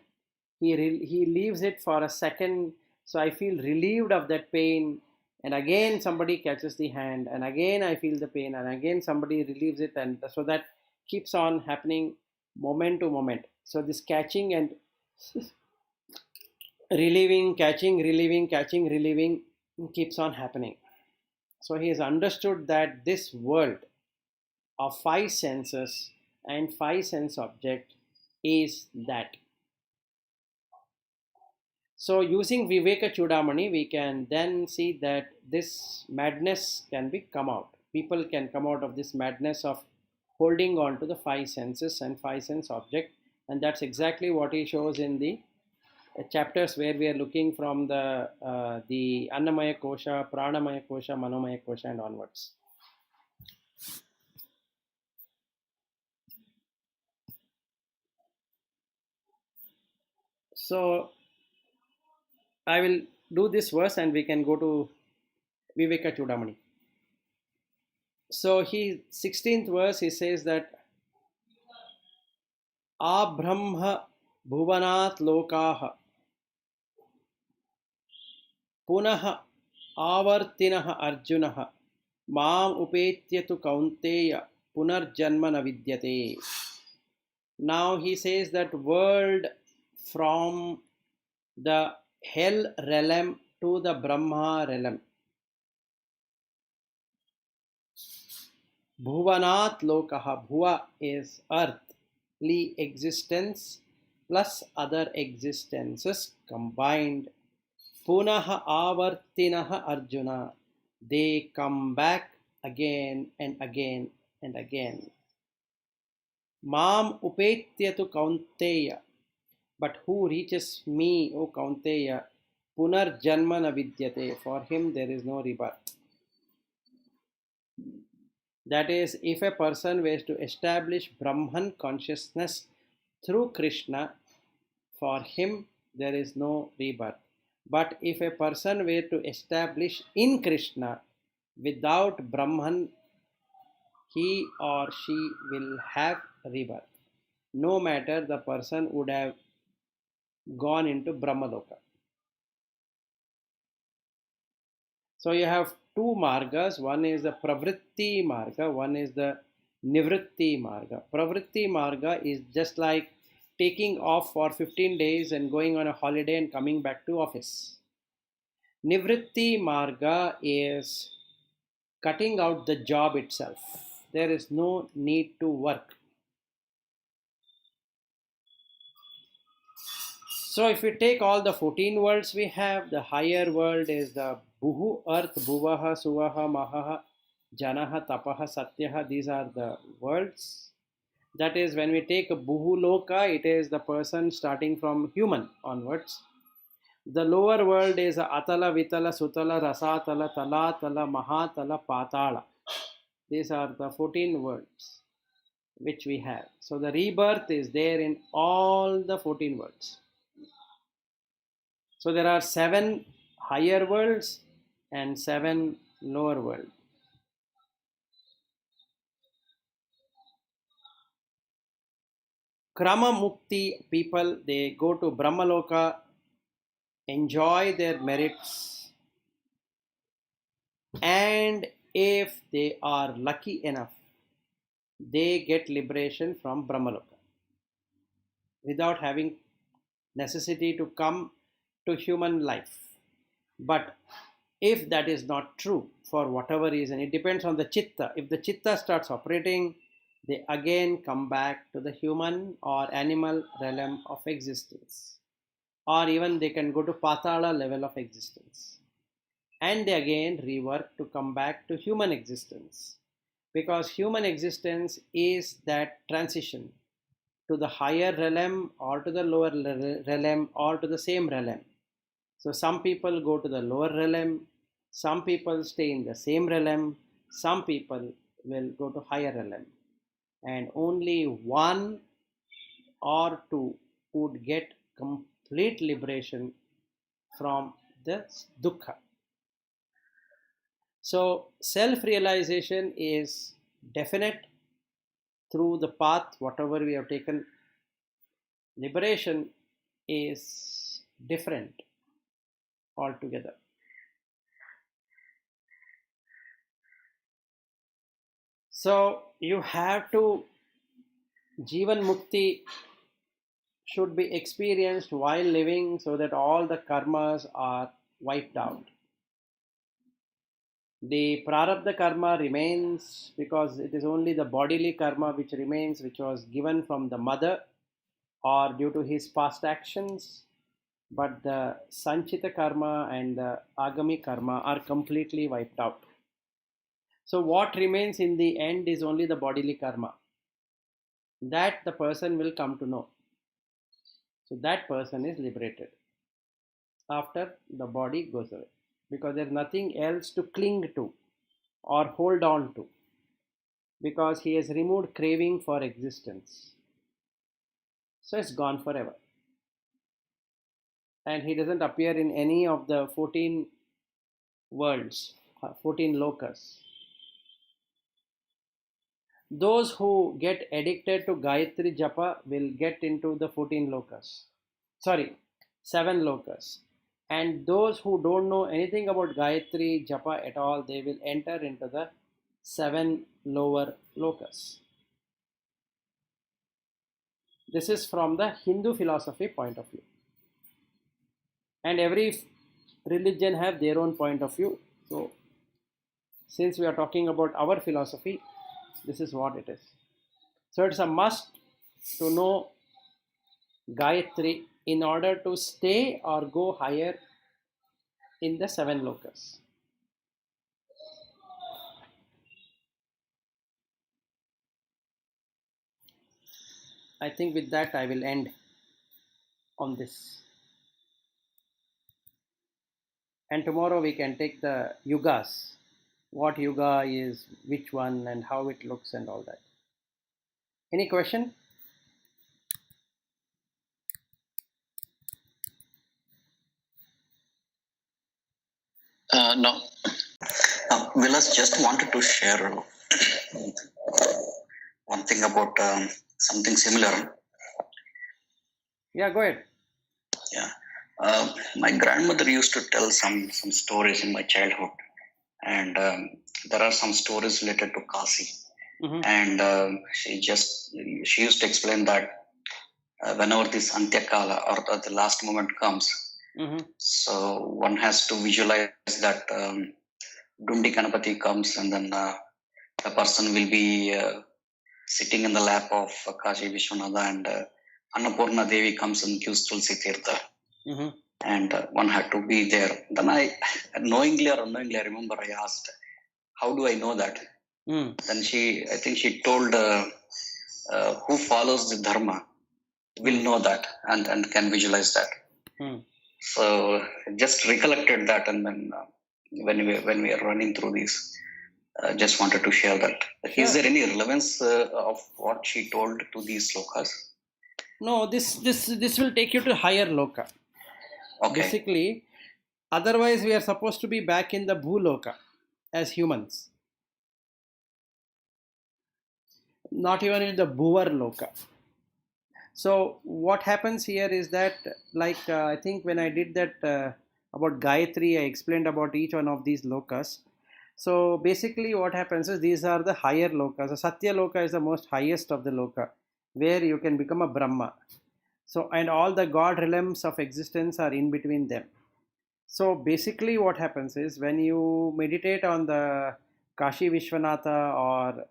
He leaves it for a second, so I feel relieved of that pain. And again somebody catches the hand, and again I feel the pain, and again somebody relieves it, and so that keeps on happening moment to moment. So this catching and relieving, catching, relieving, catching, relieving keeps on happening. So he has understood that this world of five senses and five sense object is that. So using Vivekachudamani, we can then see that this madness can be come out. People can come out of this madness of holding on to the five senses and five sense object, and that's exactly what he shows in the chapters where we are looking from the Annamaya Kosha, Pranamaya Kosha, Manomaya Kosha, and onwards. So I will do this verse and we can go to Vivekachudamani. So 16th verse, he says that Abrahma bhuvanat lokaha punah avartinah arjunah mam upetya tu kaunteya punarjanma na vidyate. Now he says that world from the hell realm to the Brahma realm. Bhuvanat lokaha. Bhuva is earthly existence plus other existences combined. Punaha avartinaha Arjuna. They come back again and again and again. Mam upetyatu kaunteya. But who reaches me, O Kaunteya, punarjanma na vidyate. For him there is no rebirth. That is, if a person were to establish Brahman consciousness through Krishna, for him there is no rebirth. But if a person were to establish in Krishna without Brahman, he or she will have rebirth. No matter the person would have gone into Brahmaloka. So you have two margas. One is the Pravritti marga, one is the Nivritti marga. Pravritti marga is just like taking off for 15 days and going on a holiday and coming back to office. Nivritti marga is cutting out the job itself. There is no need to work. So if we take all the 14 worlds we have, the higher world is the Bhuhu, Earth, Bhuvaha, Suvaha, Mahaha, Janaha, Tapaha, Satyaha. These are the worlds. That is, when we take a Bhuloka, it is the person starting from human onwards. The lower world is Atala, Vitala, Sutala, Rasatala, Talatala, Mahatala, Patala. These are the 14 worlds which we have. So the rebirth is there in all the 14 worlds. So there are 7 higher worlds and 7 lower worlds. Krama Mukti people, they go to Brahmaloka, enjoy their merits, and if they are lucky enough, they get liberation from Brahmaloka without having necessity to come to human life. But if that is not true, for whatever reason, it depends on the chitta. If the chitta starts operating, they again come back to the human or animal realm of existence, or even they can go to Patala level of existence, and they again rework to come back to human existence, because human existence is that transition to the higher realm or to the lower realm or to the same realm. So some people go to the lower realm, some people stay in the same realm, some people will go to higher realm, and only one or two would get complete liberation from the dukkha. So self-realization is definite through the path, whatever we have taken. Liberation is different altogether. So you have to, Jivan Mukti should be experienced while living so that all the karmas are wiped out. The prarabdha karma remains because it is only the bodily karma which remains, which was given from the mother or due to his past actions. But the sanchita karma and the agami karma are completely wiped out. So what remains in the end is only the bodily karma. That the person will come to know. So that person is liberated after the body goes away, because there is nothing else to cling to or hold on to, because he has removed craving for existence. So it's gone forever. And he doesn't appear in any of the 14 worlds, 14 lokas. Those who get addicted to Gayatri Japa will get into the 14 lokas. Sorry, 7 lokas. And those who don't know anything about Gayatri Japa at all, they will enter into the 7 lower lokas. This is from the Hindu philosophy point of view. And every religion have their own point of view. So, since we are talking about our philosophy, this is what it is. So it's a must to know Gayatri in order to stay or go higher in the 7 lokas. I think with that I will end on this. And tomorrow we can take the yugas. What yuga is, which one, and how it looks, and all that. Any question? No. Vilas just wanted to share one thing about something similar. Yeah, go ahead. Yeah. My grandmother used to tell some stories in my childhood, and there are some stories related to Kasi. Mm-hmm. And she used to explain that whenever this Antyakala or the last moment comes, Mm-hmm. so one has to visualize that Dundi Ganapati comes, and then the person will be sitting in the lap of Kashi Vishwanatha, and Annapurna Devi comes and gives Tulsi Tirtha. Mm-hmm. And one had to be there. Then I, knowingly or unknowingly, I remember I asked, how do I know that? Then I think she told who follows the dharma will know that and can visualize that. So just recollected that, and then when we are running through these, just wanted to share that. Sure. Is there any relevance of what she told to these slokas? No, this will take you to higher loka. Okay. Basically, otherwise we are supposed to be back in the bhuloka as humans, not even in the bhuvar loka. So what happens here is that, like I think when I did that about Gayatri, I explained about each one of these lokas. So basically what happens is these are the higher lokas. So Satya loka is the most highest of the loka, where you can become a Brahma. So, and all the God realms of existence are in between them. So basically what happens is when you meditate on the Kashi Vishwanatha or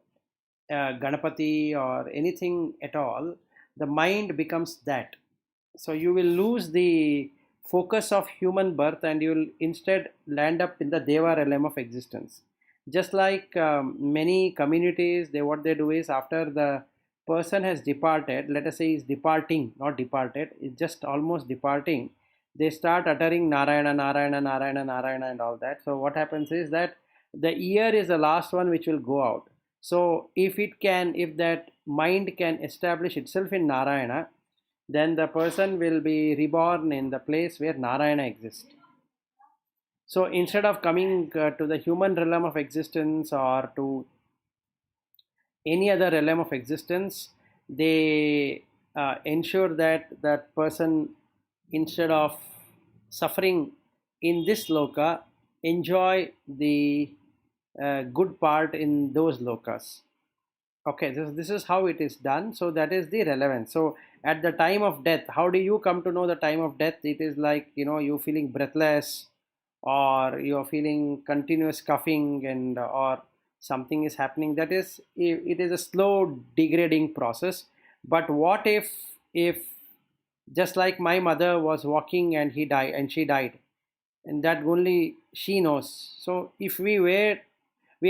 Ganapati or anything at all, the mind becomes that. So you will lose the focus of human birth and you will instead land up in the Deva realm of existence. Just like many communities, what they do is after the person has departed, let us say is departing, not departed, is just almost departing, they start uttering Narayana, Narayana, Narayana, Narayana and all that. So what happens is that the ear is the last one which will go out. So if that mind can establish itself in Narayana, then the person will be reborn in the place where Narayana exists. So instead of coming to the human realm of existence or to any other realm of existence, they ensure that that person, instead of suffering in this loka, enjoy the good part in those lokas. Okay, this is how it is done. So that is the relevance. So at the time of death, how do you come to know the time of death? It is like, you feeling breathless, or you're feeling continuous coughing, and or something is happening. That is, it is a slow degrading process. But what if just like my mother was walking and she died, and that only she knows. So if we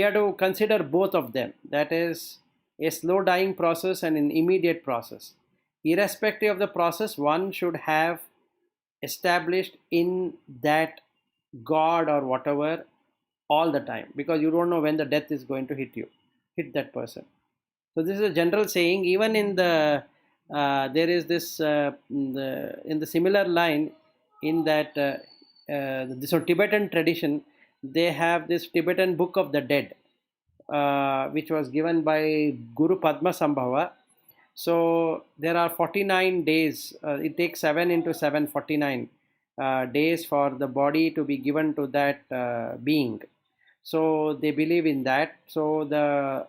have to consider both of them. That is a slow dying process and an immediate process. Irrespective of the process, one should have established in that God or whatever all the time, because you don't know when the death is going to hit that person. So this is a general saying. Even in the there is this in the similar line, in that this Tibetan tradition, they have this Tibetan Book of the Dead, which was given by Guru Padma Sambhava. So there are 49 days. It takes 7 into 7, 49 days for the body to be given to that being. So they believe in that. So the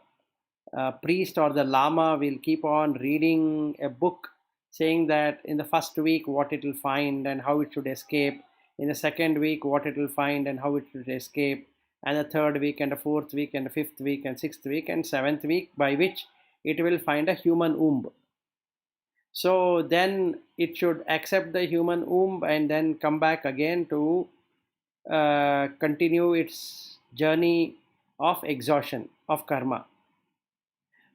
priest or the lama will keep on reading a book saying that in the first week what it will find and how it should escape, in the second week what it will find and how it should escape, and the third week and the fourth week and the fifth week and sixth week and seventh week, by which it will find a human womb. So then it should accept the human womb and then come back again to continue its journey of exhaustion of karma.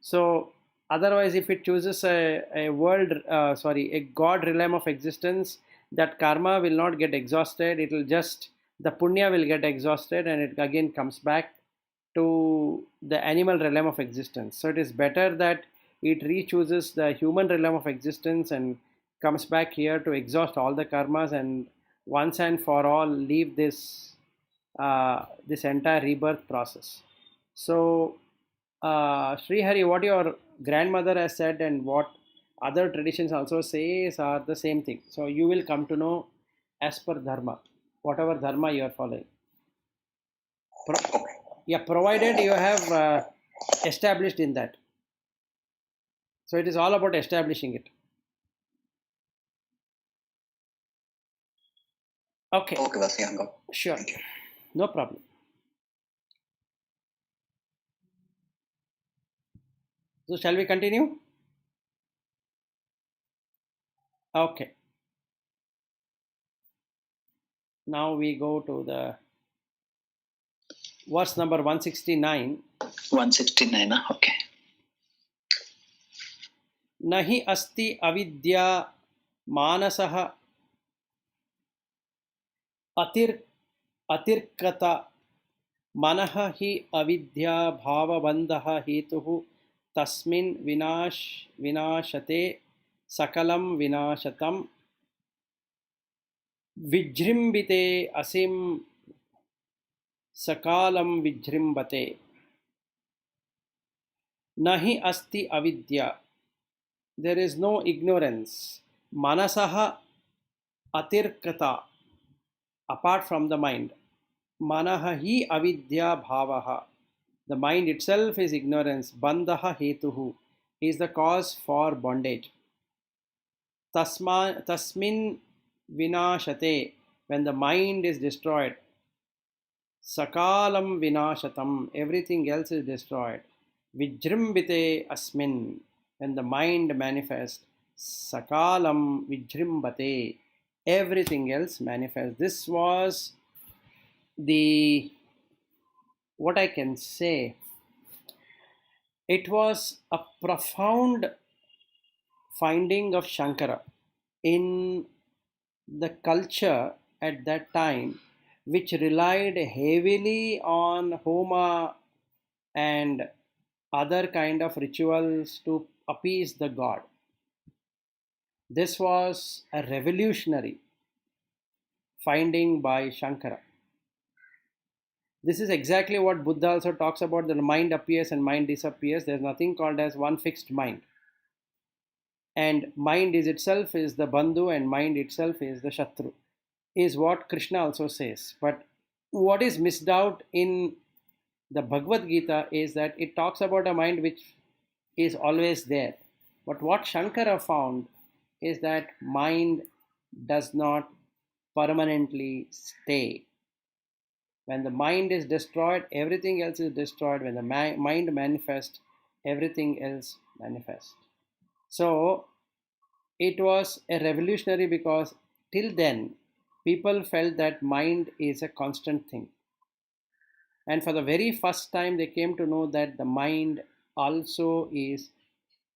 So otherwise, if it chooses a God realm of existence, that karma will not get exhausted. It will just, the punya will get exhausted and it again comes back to the animal realm of existence. So it is better that it re-chooses the human realm of existence and comes back here to exhaust all the karmas and once and for all leave this entire rebirth process. So Sri Hari, what your grandmother has said and what other traditions also says are the same thing. So you will come to know as per dharma, whatever dharma you are following. Provided you have established in that. So it is all about establishing it. Okay. Okay, Vasyango. Sure. No problem. So shall we continue? Okay. Now we go to the verse number 169. 169, okay. nahi asti avidya manasah atirkata manah hi avidya bhavabandah hetuh tasmin vinashate sakalam vinashatam vijrimbite asim sakalam vijrimbate. Nahi asti avidya, there is no ignorance. Manasaha atirkata, apart from the mind. Manaha hi avidya bhavaha, the mind itself is ignorance. Bandhaha hetuhu, is the cause for bondage. Tasmin vinashate, when the mind is destroyed. Sakalam vinashatam, everything else is destroyed. Vijrimbite asmin, when the mind manifests. Sakalam vijrimbate, everything else manifests. This was the, what I can say, it was a profound finding of Shankara in the culture at that time, which relied heavily on homa and other kind of rituals to appease the god. This was a revolutionary finding by Shankara. This is exactly what Buddha also talks about, that the mind appears and mind disappears. There is nothing called as one fixed mind. And mind is itself is the bandhu and mind itself is the shatru, is what Krishna also says. But what is missed out in the Bhagavad Gita is that it talks about a mind which is always there. But what Shankara found is that mind does not permanently stay. When the mind is destroyed, everything else is destroyed. When the mind manifests, everything else manifests. So it was a revolutionary because till then people felt that mind is a constant thing. And for the very first time, they came to know that the mind also is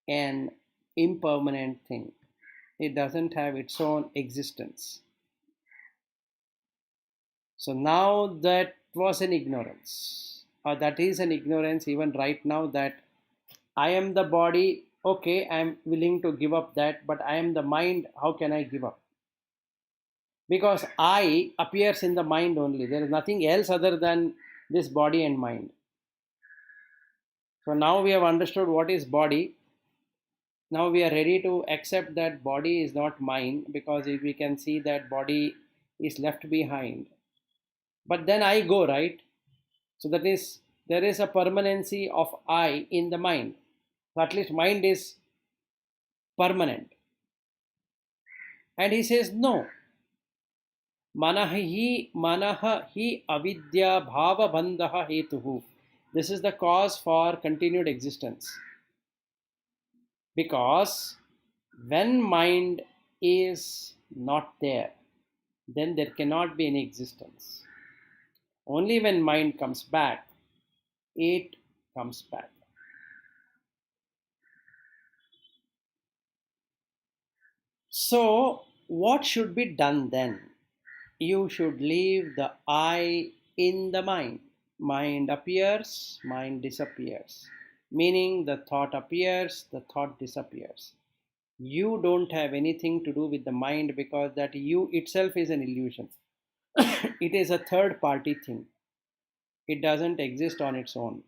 an impermanent thing. It doesn't have its own existence. So now that was an ignorance, or that is an ignorance even right now, that I am the body, okay, I am willing to give up that, but I am the mind, how can I give up? Because I appears in the mind only. There is nothing else other than this body and mind. So now we have understood what is body. Now we are ready to accept that body is not mine, because if we can see that body is left behind. But then I go, right? So that is, there is a permanency of I in the mind. So at least mind is permanent. And he says, no. Manaha hi avidya bhava bandhaha hetuhu. This is the cause for continued existence. Because when mind is not there, then there cannot be any existence. Only when mind comes back, it comes back. So, what should be done then? You should leave the I in the mind. Mind appears, mind disappears. Meaning the thought appears, the thought disappears. You don't have anything to do with the mind, because that you itself is an illusion. It is a third party thing. It doesn't exist on its own.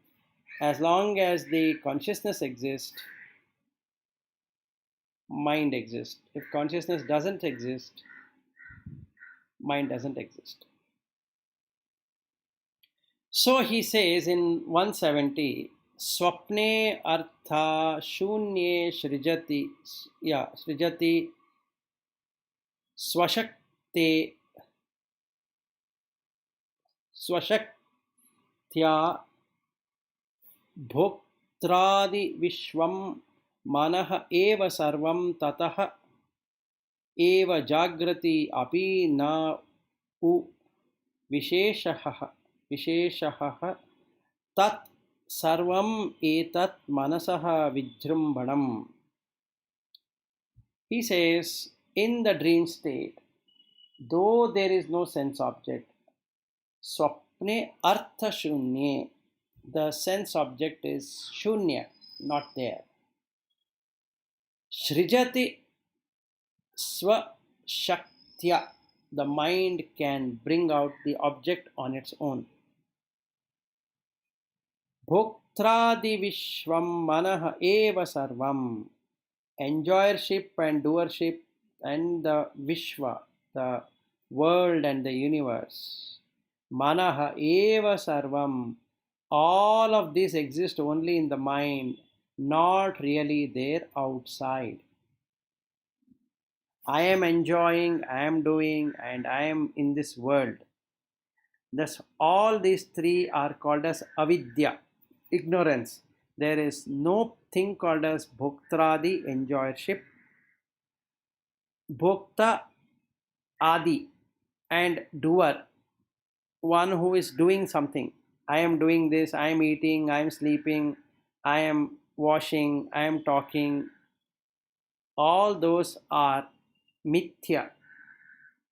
As long as the consciousness exists, mind exists. If consciousness doesn't exist, mind doesn't exist. So he says in 170, Swapne artha shunye srijati swashakte swashaktya bhoktradi vishvam manah eva sarvam tatah eva jagrati api na u visheshah tat sarvam etat manasah vijrumbhanam. He says, in the dream state, though there is no sense object, swapne artha shunye, the sense object is shunya, not there. Srijati swashaktya, the mind can bring out the object on its own. Bhoktradi vishvam manah eva sarvam, enjoyership and doership and the Vishwa, the world and the universe. Manaha eva sarvam, all of this exists only in the mind, not really there outside. I am enjoying, I am doing, and I am in this world. Thus, all these three are called as avidya, ignorance. There is no thing called as bhoktradi, enjoyership, bhokta adi, and doer, one who is doing something. I am doing this, I am eating, I am sleeping, I am washing, I am talking. All those are mithya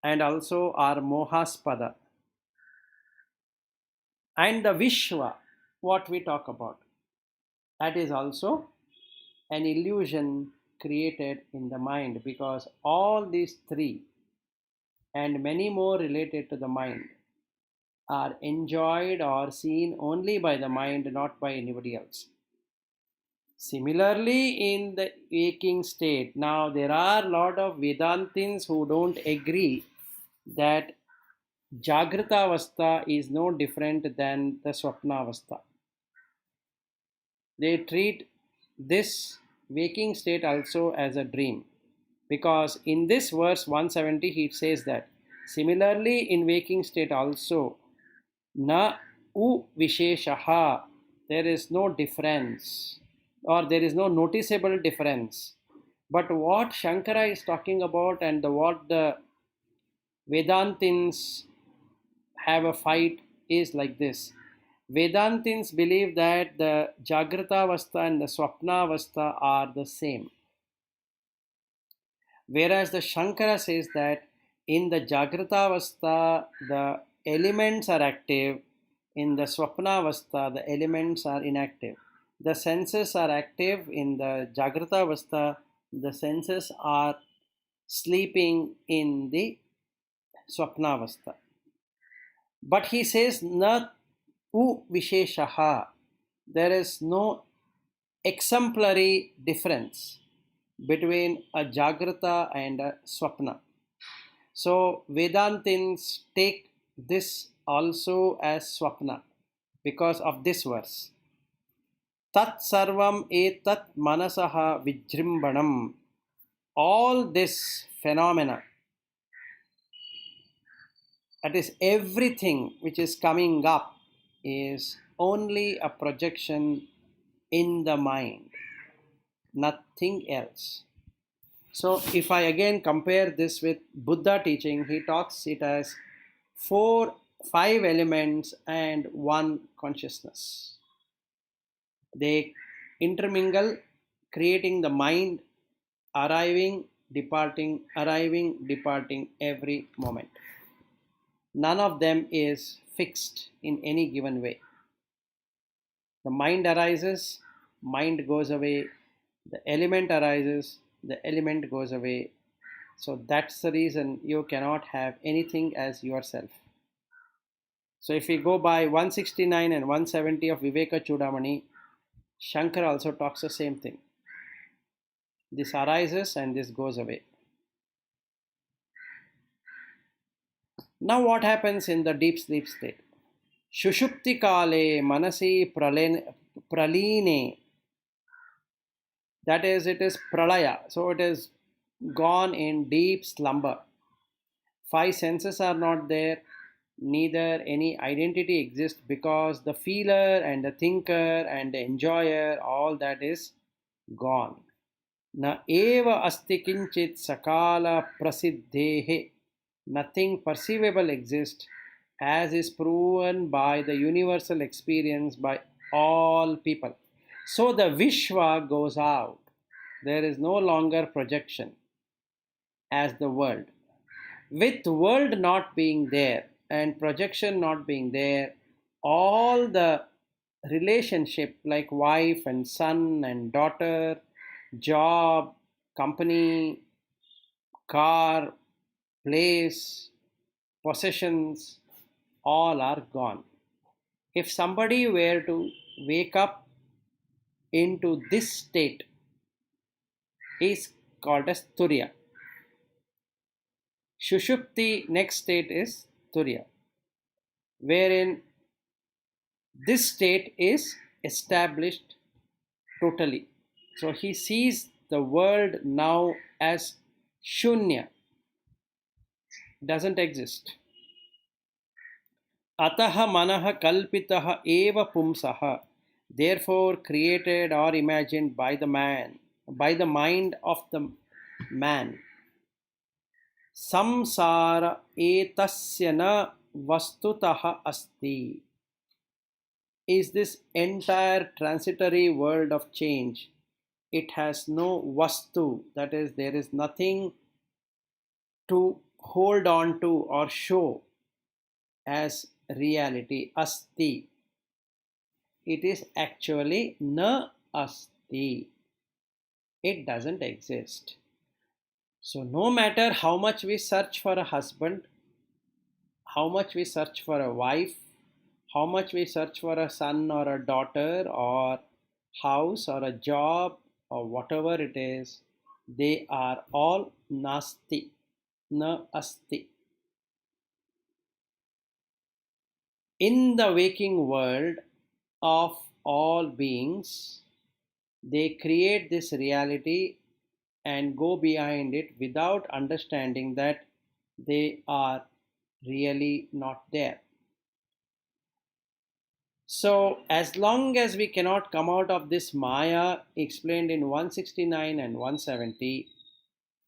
and also are mohaspada. And the Vishwa, what we talk about, that is also an illusion created in the mind, because all these three and many more related to the mind are enjoyed or seen only by the mind, not by anybody else. Similarly, in the waking state, now there are a lot of Vedantins who don't agree that Jagrata Avastha is no different than the Swapna Avastha. They treat this waking state also as a dream, because in this verse 170 he says that similarly in waking state also na u visheshaha, there is no difference or there is no noticeable difference. But what Shankara is talking about and what the Vedantins have a fight is like this. Vedantins believe that the Jagrata Avastha and the Swapna Avastha are the same. Whereas the Shankara says that in the Jagrata Avastha, the elements are active. In the Swapna Avastha, the elements are inactive. The senses are active. In the Jagrata Avastha, the senses are sleeping in the Swapna Avastha. But he says, na u visheshaha, there is no exemplary difference between a Jagrata and a Swapna. So Vedantins take this also as Swapna because of this verse. Tat sarvam etat manasaha vijrimbanam. All this phenomena, that is everything which is coming up, is only a projection in the mind, nothing else. So if I again compare this with Buddha teaching, he talks it as 5 elements and one consciousness. They intermingle, creating the mind arriving, departing every moment. None of them is fixed in any given way. The mind arises, mind goes away. The element arises, the element goes away. So that's the reason you cannot have anything as yourself. So if we go by 169 and 170 of Vivekachudamani, Shankar also talks the same thing. This arises and this goes away. Now what happens in the deep sleep state? Shushupti kale manasi praline. That is, it is pralaya. So it is gone in deep slumber. 5 senses are not there. Neither any identity exists, because the feeler and the thinker and the enjoyer, all that is gone. Na eva asti kinchit sakala prasiddhehe. Nothing perceivable exists, as is proven by the universal experience by all people. So the Vishwa goes out. There is no longer projection. as the world. With world not being there and projection not being there, all the relationship like wife and son and daughter, job, company, car, place, possessions, all are gone. If somebody were to wake up into this state, is called as Turiya. Shushupti, next state is Turiya, wherein this state is established totally. So he sees the world now as Shunya, doesn't exist. Ataha manaha kalpitaha eva pumsaha, therefore created or imagined by the man, by the mind of the man. Samsara etasya na vastutaha asti, is this entire transitory world of change. It has no vastu, that is, there is nothing to hold on to or show as reality. Asti. It is actually na asti. It doesn't exist. So no matter how much we search for a husband, how much we search for a wife, how much we search for a son or a daughter or house or a job or whatever it is, they are all nasti, na asti. In the waking world of all beings, they create this reality and go behind it without understanding that they are really not there. So, as long as we cannot come out of this Maya explained in 169 and 170,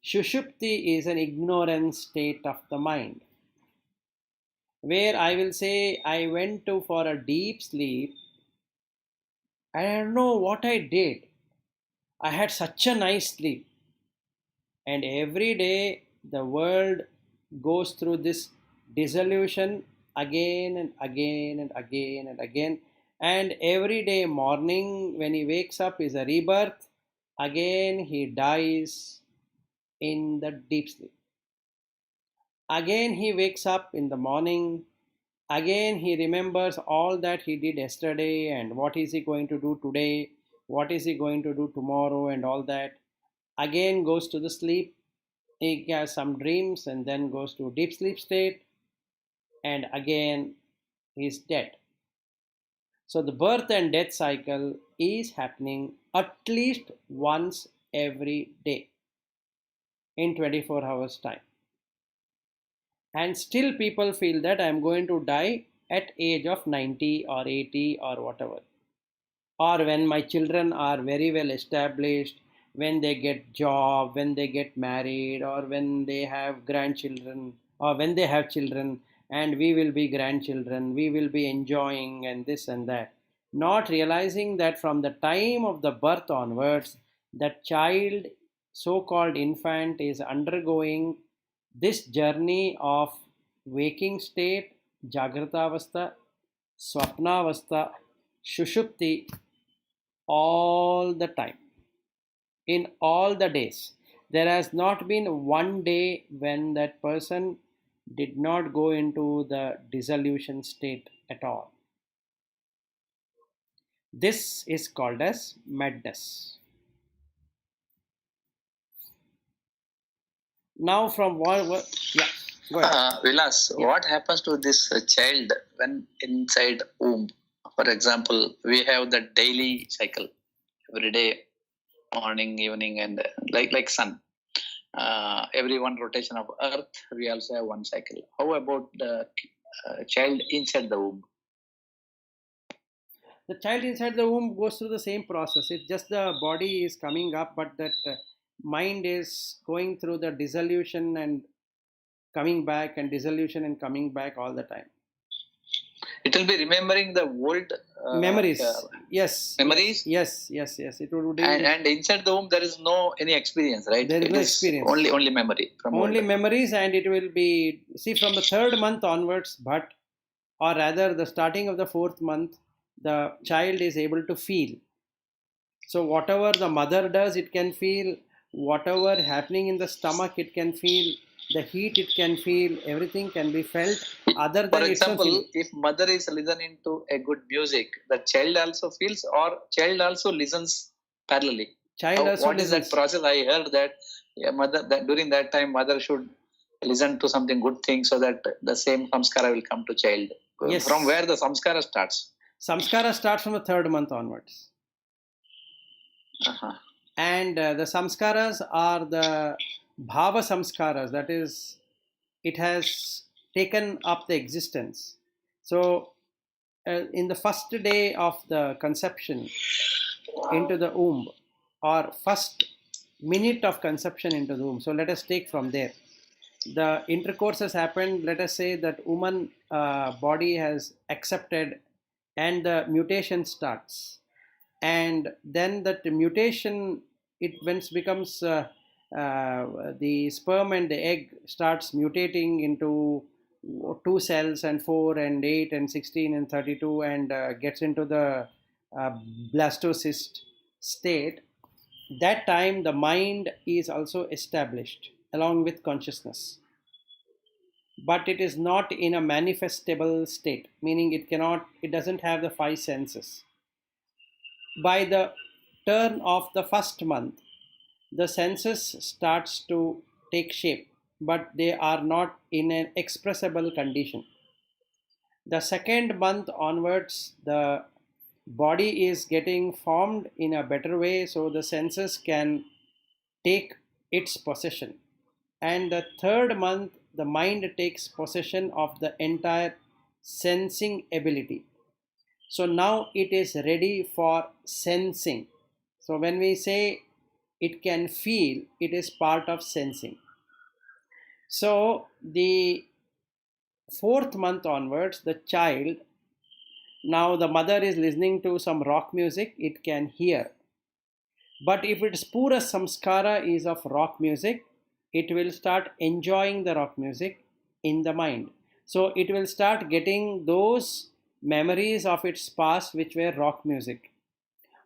Shushupti is an ignorant state of the mind, where I will say I went to for a deep sleep. I don't know what I did. I had such a nice sleep. And every day the world goes through this dissolution again and again and again and again. And every day morning when he wakes up is a rebirth. Again he dies in the deep sleep. Again he wakes up in the morning. Again he remembers all that he did yesterday and what is he going to do today, what is he going to do tomorrow and all that. Again goes to the sleep. He has some dreams and then goes to deep sleep state, and again he is dead. So the birth and death cycle is happening at least once every day in 24 hours time. And still people feel that I am going to die at age of 90 or 80 or whatever. Or when my children are very well established, when they get job, when they get married, or when they have grandchildren, or when they have children, and we will be grandchildren, we will be enjoying and this and that. Not realizing that from the time of the birth onwards, the child, so-called infant, is undergoing this journey of waking state, Jagratavastha, Swapnavastha, Shushupti, all the time, in all the days. There has not been one day when that person did not go into the dissolution state at all. This is called as madness. Now from yeah, go ahead. Vilas, Yeah. what happens to this child when inside womb? For example, we have the daily cycle every day, morning, evening, and like sun. Every one rotation of Earth, we also have one cycle. How about the child inside the womb? The child inside the womb goes through the same process. It's just the body is coming up, but that mind is going through the dissolution and coming back and dissolution and coming back all the time. it will be remembering the old memories. Yes. Memories. Yes. It would be. And inside the womb there is no any experience, right? There is it no is experience. Only memory. Only memories, and it will be, see, from the 3rd month onwards, or rather the starting of the 4th month, the child is able to feel. So whatever the mother does, it can feel. Whatever happening in the stomach, it can feel. The heat, it can feel. Everything can be felt. Other than, for example, if mother is listening to a good music, the child also feels, or child also listens parallelly. Child also what listens. Is that process? I heard that mother, that during that time mother should listen to something good thing, so that the same samskara will come to child. Yes. From where the samskara starts? Samskara starts from the 3rd month onwards. Uh-huh. And the samskaras are the bhava samskaras, that is, it has taken up the existence. So in the first day of the conception into the womb, or first minute of conception into the womb, so let us take from there, the intercourse has happened. Let us say that woman body has accepted, and the mutation starts, and then that mutation, it once becomes the sperm and the egg starts mutating into 2 cells, and 4 and 8 and 16 and 32, and gets into the blastocyst state. That time the mind is also established along with consciousness, but it is not in a manifestable state, meaning it doesn't have the 5 senses. By the turn of the 1st month, the senses starts to take shape, but they are not in an expressible condition. The 2nd month onwards, the body is getting formed in a better way, so the senses can take its possession. And the 3rd month, the mind takes possession of the entire sensing ability. So now it is ready for sensing. So when we say it can feel, it is part of sensing. So the 4th month onwards, the child, now the mother is listening to some rock music, it can hear. But if its pura samskara is of rock music, it will start enjoying the rock music in the mind. So it will start getting those memories of its past which were rock music.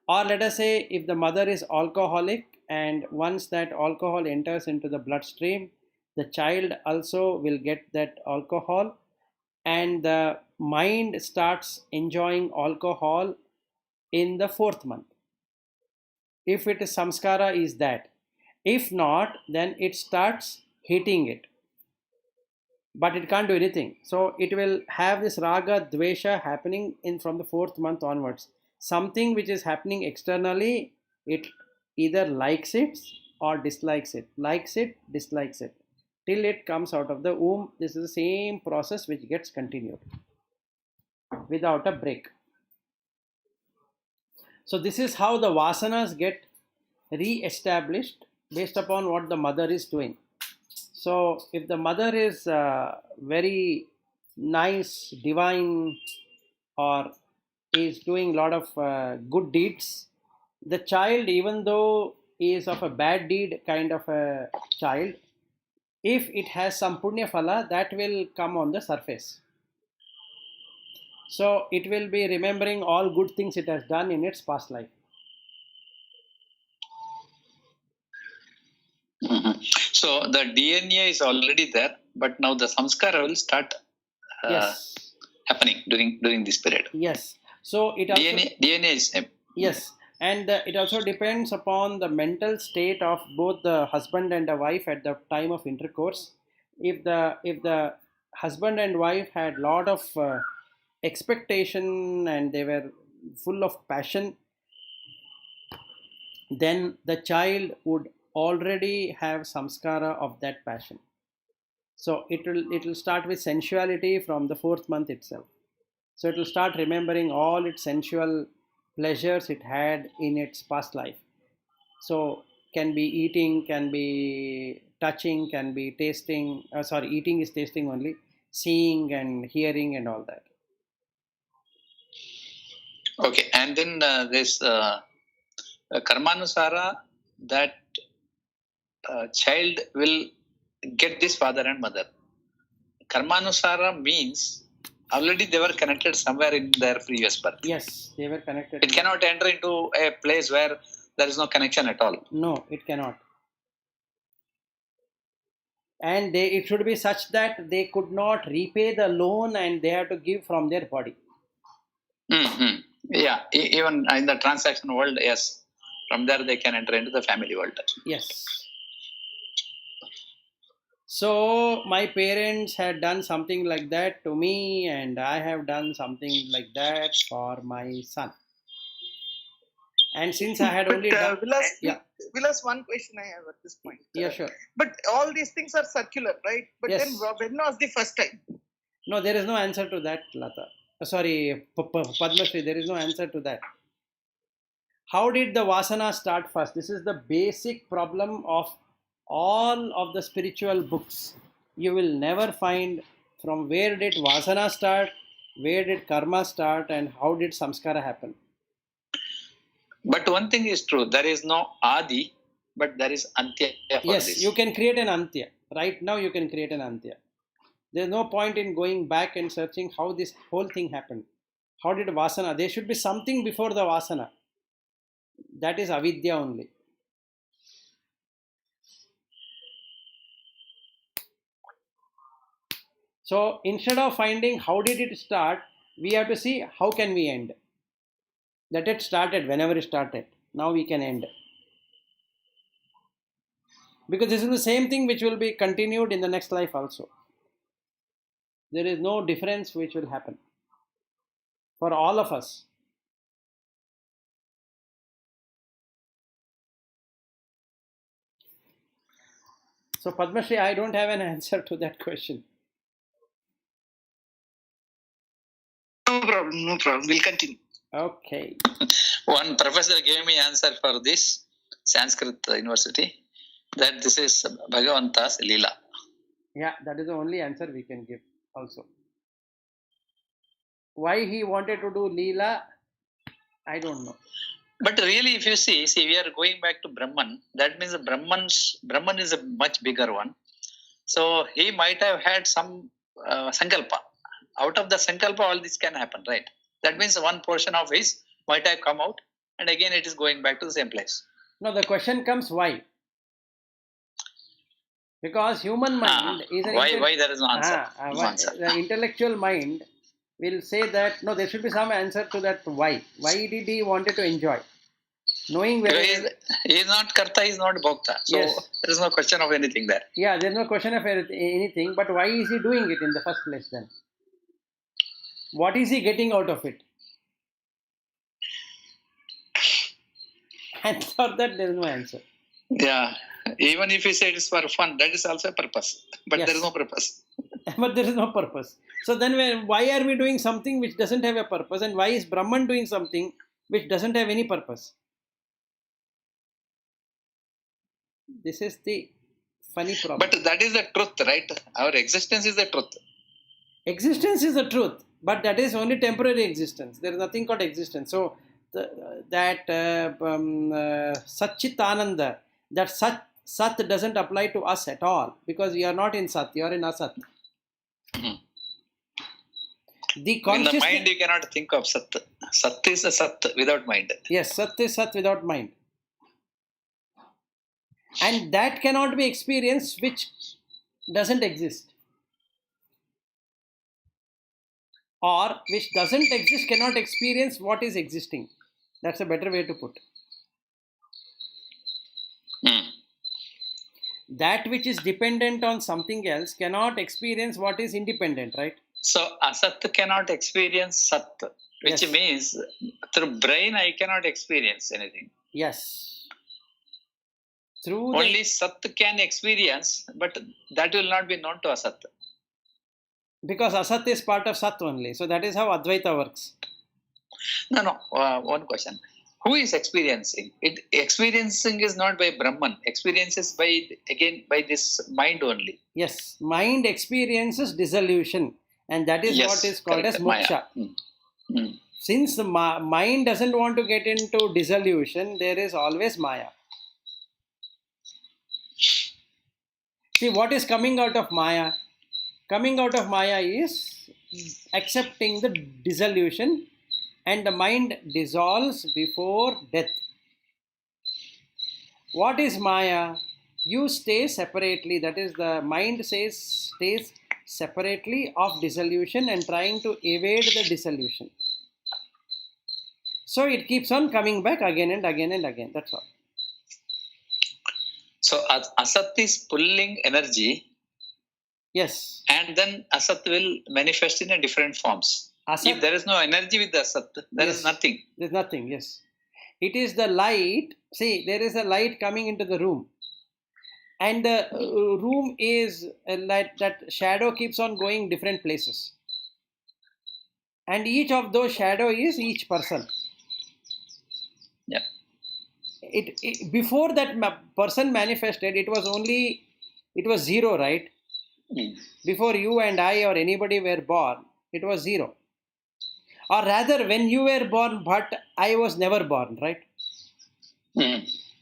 Or let us say if the mother is alcoholic, and once that alcohol enters into the bloodstream, the child also will get that alcohol, and the mind starts enjoying alcohol in the 4th month. If it is samskara is that. If not, then it starts hating it. But it can't do anything. So it will have this raga dvesha happening from the 4th month onwards. Something which is happening externally, it either likes it or dislikes it. Likes it, dislikes it. Till it comes out of the womb. This is the same process which gets continued without a break. So this is how the vasanas get re-established based upon what the mother is doing. So if the mother is very nice, divine, or is doing a lot of good deeds, the child, even though is of a bad deed kind of a child, if it has some punya phala, that will come on the surface. So it will be remembering all good things it has done in its past life. Mm-hmm. So the DNA is already there, but now the samskara will start happening during this period. Yes. So it also, DNA is same. Yes, and it also depends upon the mental state of both the husband and the wife at the time of intercourse. If the husband and wife had lot of expectation and they were full of passion, then the child would already have samskara of that passion. So it will start with sensuality from the 4th month itself. So it will start remembering all its sensual pleasures it had in its past life. So can be eating, can be touching, can be tasting. Eating is tasting only. Seeing and hearing and all that. Okay, and then this karmanusara, that child will get this father and mother. Karmanusara means already they were connected somewhere in their previous birth. Yes, they were connected. It cannot enter into a place where there is no connection at all. No, it cannot. And it should be such that they could not repay the loan and they have to give from their body. Mm-hmm. Yeah, even in the transaction world, yes. From there they can enter into the family world. Yes. So my parents had done something like that to me, and I have done something like that for my son. And since I had only done... Vilas, one question I have at this point. Yeah, sure. But all these things are circular, right? But yes. Then when was the first time? No, there is no answer to that, Lata. Sorry, Padmashri, there is no answer to that. How did the Vasana start first? This is the basic problem of all of the spiritual books. You will never find from where did Vasana start, where did Karma start, and how did Samskara happen. But one thing is true, there is no Adi, but there is Antya for yes, this. You can create an Antya. Right now you can create an Antya. There is no point in going back and searching how this whole thing happened. How did Vasana? There should be something before the Vasana. That is Avidya only. So instead of finding how did it start, we have to see how can we end. That it started whenever it started. Now we can end. Because this is the same thing which will be continued in the next life also. There is no difference which will happen for all of us. So Padmashri, I don't have an answer to that question. No problem. We'll continue. Okay. One professor gave me answer for this, Sanskrit University, that this is Bhagavanta's Leela. Yeah, that is the only answer we can give also. Why he wanted to do Leela, I don't know. But really, if you see, we are going back to Brahman. That means Brahman is a much bigger one. So he might have had some sankalpa. Out of the sankalpa, all this can happen, right? That means one portion of his might have come out, and again it is going back to the same place. No, the question comes why? Because human mind is an why there is no answer. The intellectual mind will say that no, there should be some answer to that why. Why did he wanted to enjoy? Knowing whether he is not karta, he is not bhokta. So yes. There is no question of anything there. Yeah, there is no question of anything. But why is he doing it in the first place then? What is he getting out of it? And for that there is no answer. Yeah, even if you say it is for fun, that is also a purpose. But yes. There is no purpose. But there is no purpose. So then why are we doing something which doesn't have a purpose? And why is Brahman doing something which doesn't have any purpose? This is the funny problem. But that is the truth, right? Our existence is the truth. Existence is the truth. But that is only temporary existence. There is nothing called existence. So Satchitananda, that Sat doesn't apply to us at all, because you are not in Sat, you are in Asat. Mm-hmm. In the mind you cannot think of Sat. Sat is a Sat without mind. Yes, Sat is Sat without mind. And that cannot be experienced which doesn't exist. Or which doesn't exist cannot experience what is existing. That's a better way to put. That which is dependent on something else cannot experience what is independent, right? So Asat cannot experience Sat, which yes. means through brain I cannot experience anything. Yes. Only Sat can experience, but that will not be known to Asat. Because Asat is part of Sat only. So that is how Advaita works. No. One question. Who is experiencing? Experiencing is not by Brahman. Experience is by this mind only. Yes. Mind experiences dissolution. And that is yes, what is called as moksha. Since the mind doesn't want to get into dissolution, there is always Maya. See, what is coming out of Maya? Coming out of Maya is accepting the dissolution, and the mind dissolves before death. What is Maya? You stay separately, that is, the mind stays separately of dissolution and trying to evade the dissolution. So it keeps on coming back again and again and again, that's all. So Asat is pulling energy. Yes. And then Asat will manifest in a different forms. If there is no energy with the Asat, there is nothing. There is nothing, yes. It is the light. See, there is a light coming into the room. And the room is like that shadow keeps on going different places. And each of those shadow is each person. Yeah. Before that person manifested, it was zero, right? Before you and I or anybody were born, it was zero. Or rather, when you were born, but I was never born, right?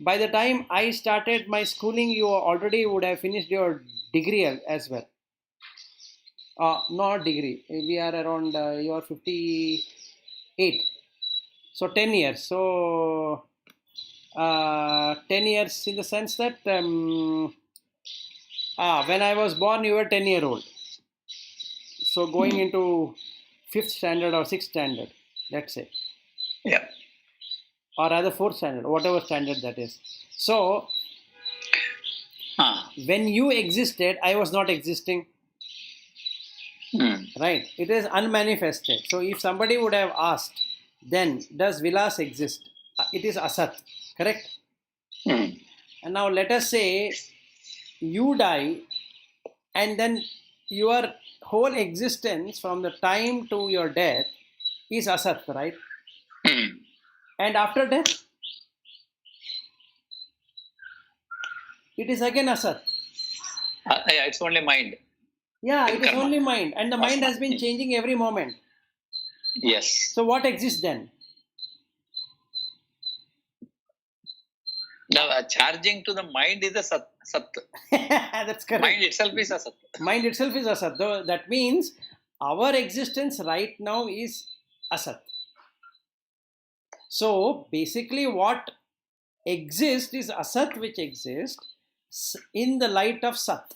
By the time I started my schooling, you already would have finished your degree as well. Not degree. We are around, you are 58. So 10 years. So 10 years in the sense that when I was born, you were 10-year-old. So going into 5th standard or 6th standard, let's say. Yeah. Or rather 4th standard, whatever standard that is. So, when you existed, I was not existing. Right? It is unmanifested. So, if somebody would have asked, then does Vilas exist? It is Asat, correct? And now let us say you die and then your whole existence from the time to your death is Asat, right? And after death, it is again Asat. Yeah, it's only mind. Yeah, it is only mind. And the mind has been changing every moment. Yes. So what exists then? Now, charging to the mind is a Sat. That's correct. Mind itself is a Sat. Mind itself is Asat. That means our existence right now is Asat. So basically what exists is Asat, which exists in the light of Sat.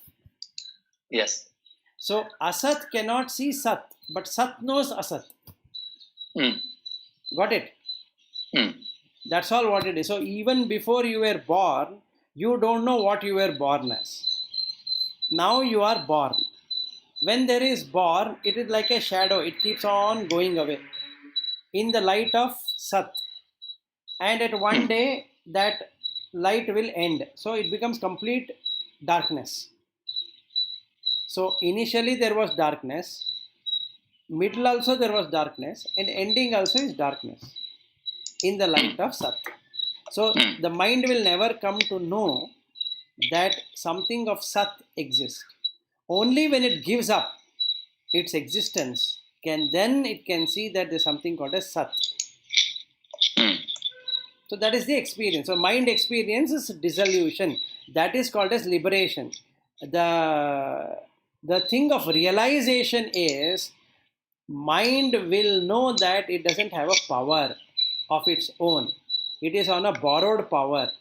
Yes. So Asat cannot see Sat, but Sat knows Asat. Got it? That's all what it is. So even before you were born, you don't know what you were born as. Now you are born. When there is born, it is like a shadow. It keeps on going away in the light of Sat. And at one day, that light will end. So it becomes complete darkness. So initially there was darkness. Middle also there was darkness. And ending also is darkness in the light of Sat. So the mind will never come to know that something of Sat exists. Only when it gives up its existence, it can see that there is something called as Sat. So that is the experience. So mind experiences dissolution. That is called as liberation. The thing of realization is mind will know that it doesn't have a power of its own. It is on a borrowed power.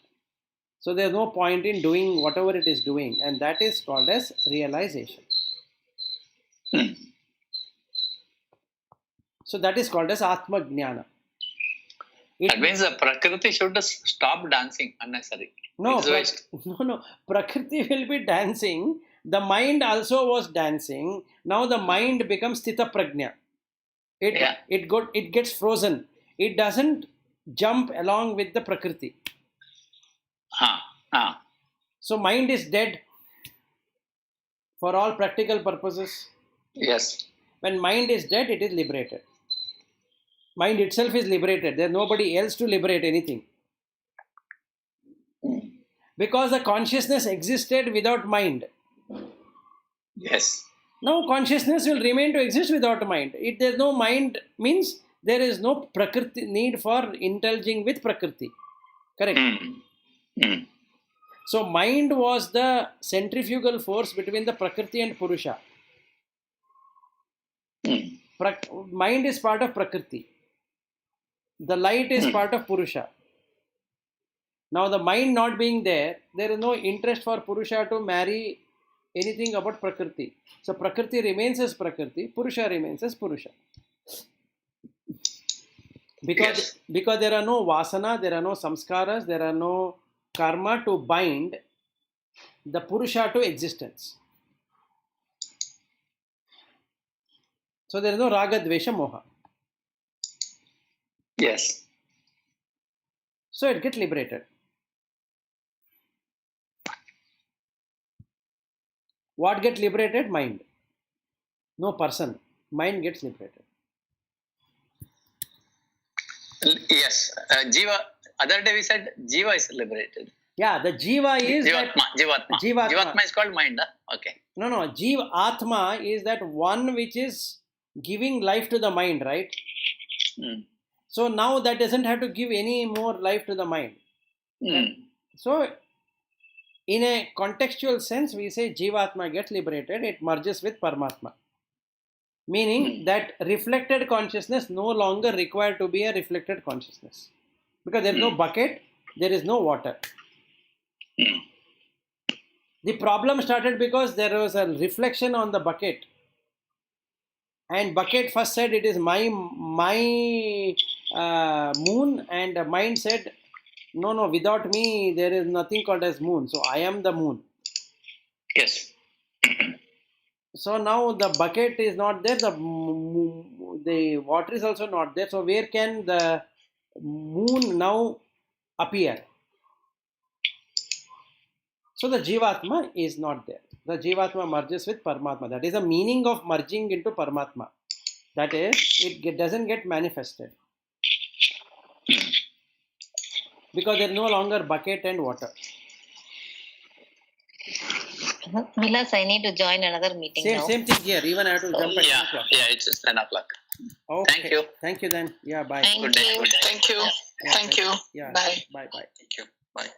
So there is no point in doing whatever it is doing. And that is called as realization. So that is called as Atma Jnana. That means the Prakriti should stop dancing unnecessarily. No. Prakriti will be dancing. The mind also was dancing. Now the mind becomes Sthita Prajna. It gets frozen. It doesn't jump along with the Prakriti. So mind is dead for all practical purposes. Yes. When mind is dead, it is liberated. Mind itself is liberated. There is nobody else to liberate anything. Because the consciousness existed without mind. Yes. Now consciousness will remain to exist without mind. If there is no mind, means there is no prakriti need for indulging with prakriti. Correct? So mind was the centrifugal force between the prakriti and purusha. Mind is part of prakriti. The light is part of purusha. Now the mind not being there, there is no interest for purusha to marry anything about prakriti. So prakriti remains as prakriti, purusha remains as purusha. Because there are no vasana, there are no samskaras, there are no karma to bind the purusha to existence. So there is no raga, dvesha, moha. Yes. So it gets liberated. What gets liberated? Mind. No person. Mind gets liberated. Yes. Jiva. Other day we said Jiva is liberated. Yeah, the Jiva is Jivatma. Jivatma is called mind. Huh? Okay. No. Jivatma is that one which is giving life to the mind, right? So now that doesn't have to give any more life to the mind. So in a contextual sense, we say Jivatma gets liberated, it merges with Paramatma. Meaning that reflected consciousness no longer required to be a reflected consciousness. Because there is no bucket, there is no water. The problem started because there was a reflection on the bucket. And bucket first said it is my moon, and mind said, no, without me there is nothing called as moon. So I am the moon. Yes. So now the bucket is not there, the water is also not there. So where can the moon now appear? So the Jivatma is not there. The Jivatma merges with Paramatma. That is the meaning of merging into Paramatma. That is, it doesn't get manifested. Because there is no longer bucket and water. Vilas, I need to join another meeting now. Same thing here. Even I have to jump at 10 o'clock. Yeah, it's 10 o'clock. Okay. Thank you. Thank you then. Yeah, bye. Thank you. Thank you. Yeah, Thank you. Yeah, Bye. Bye. Thank you. Bye.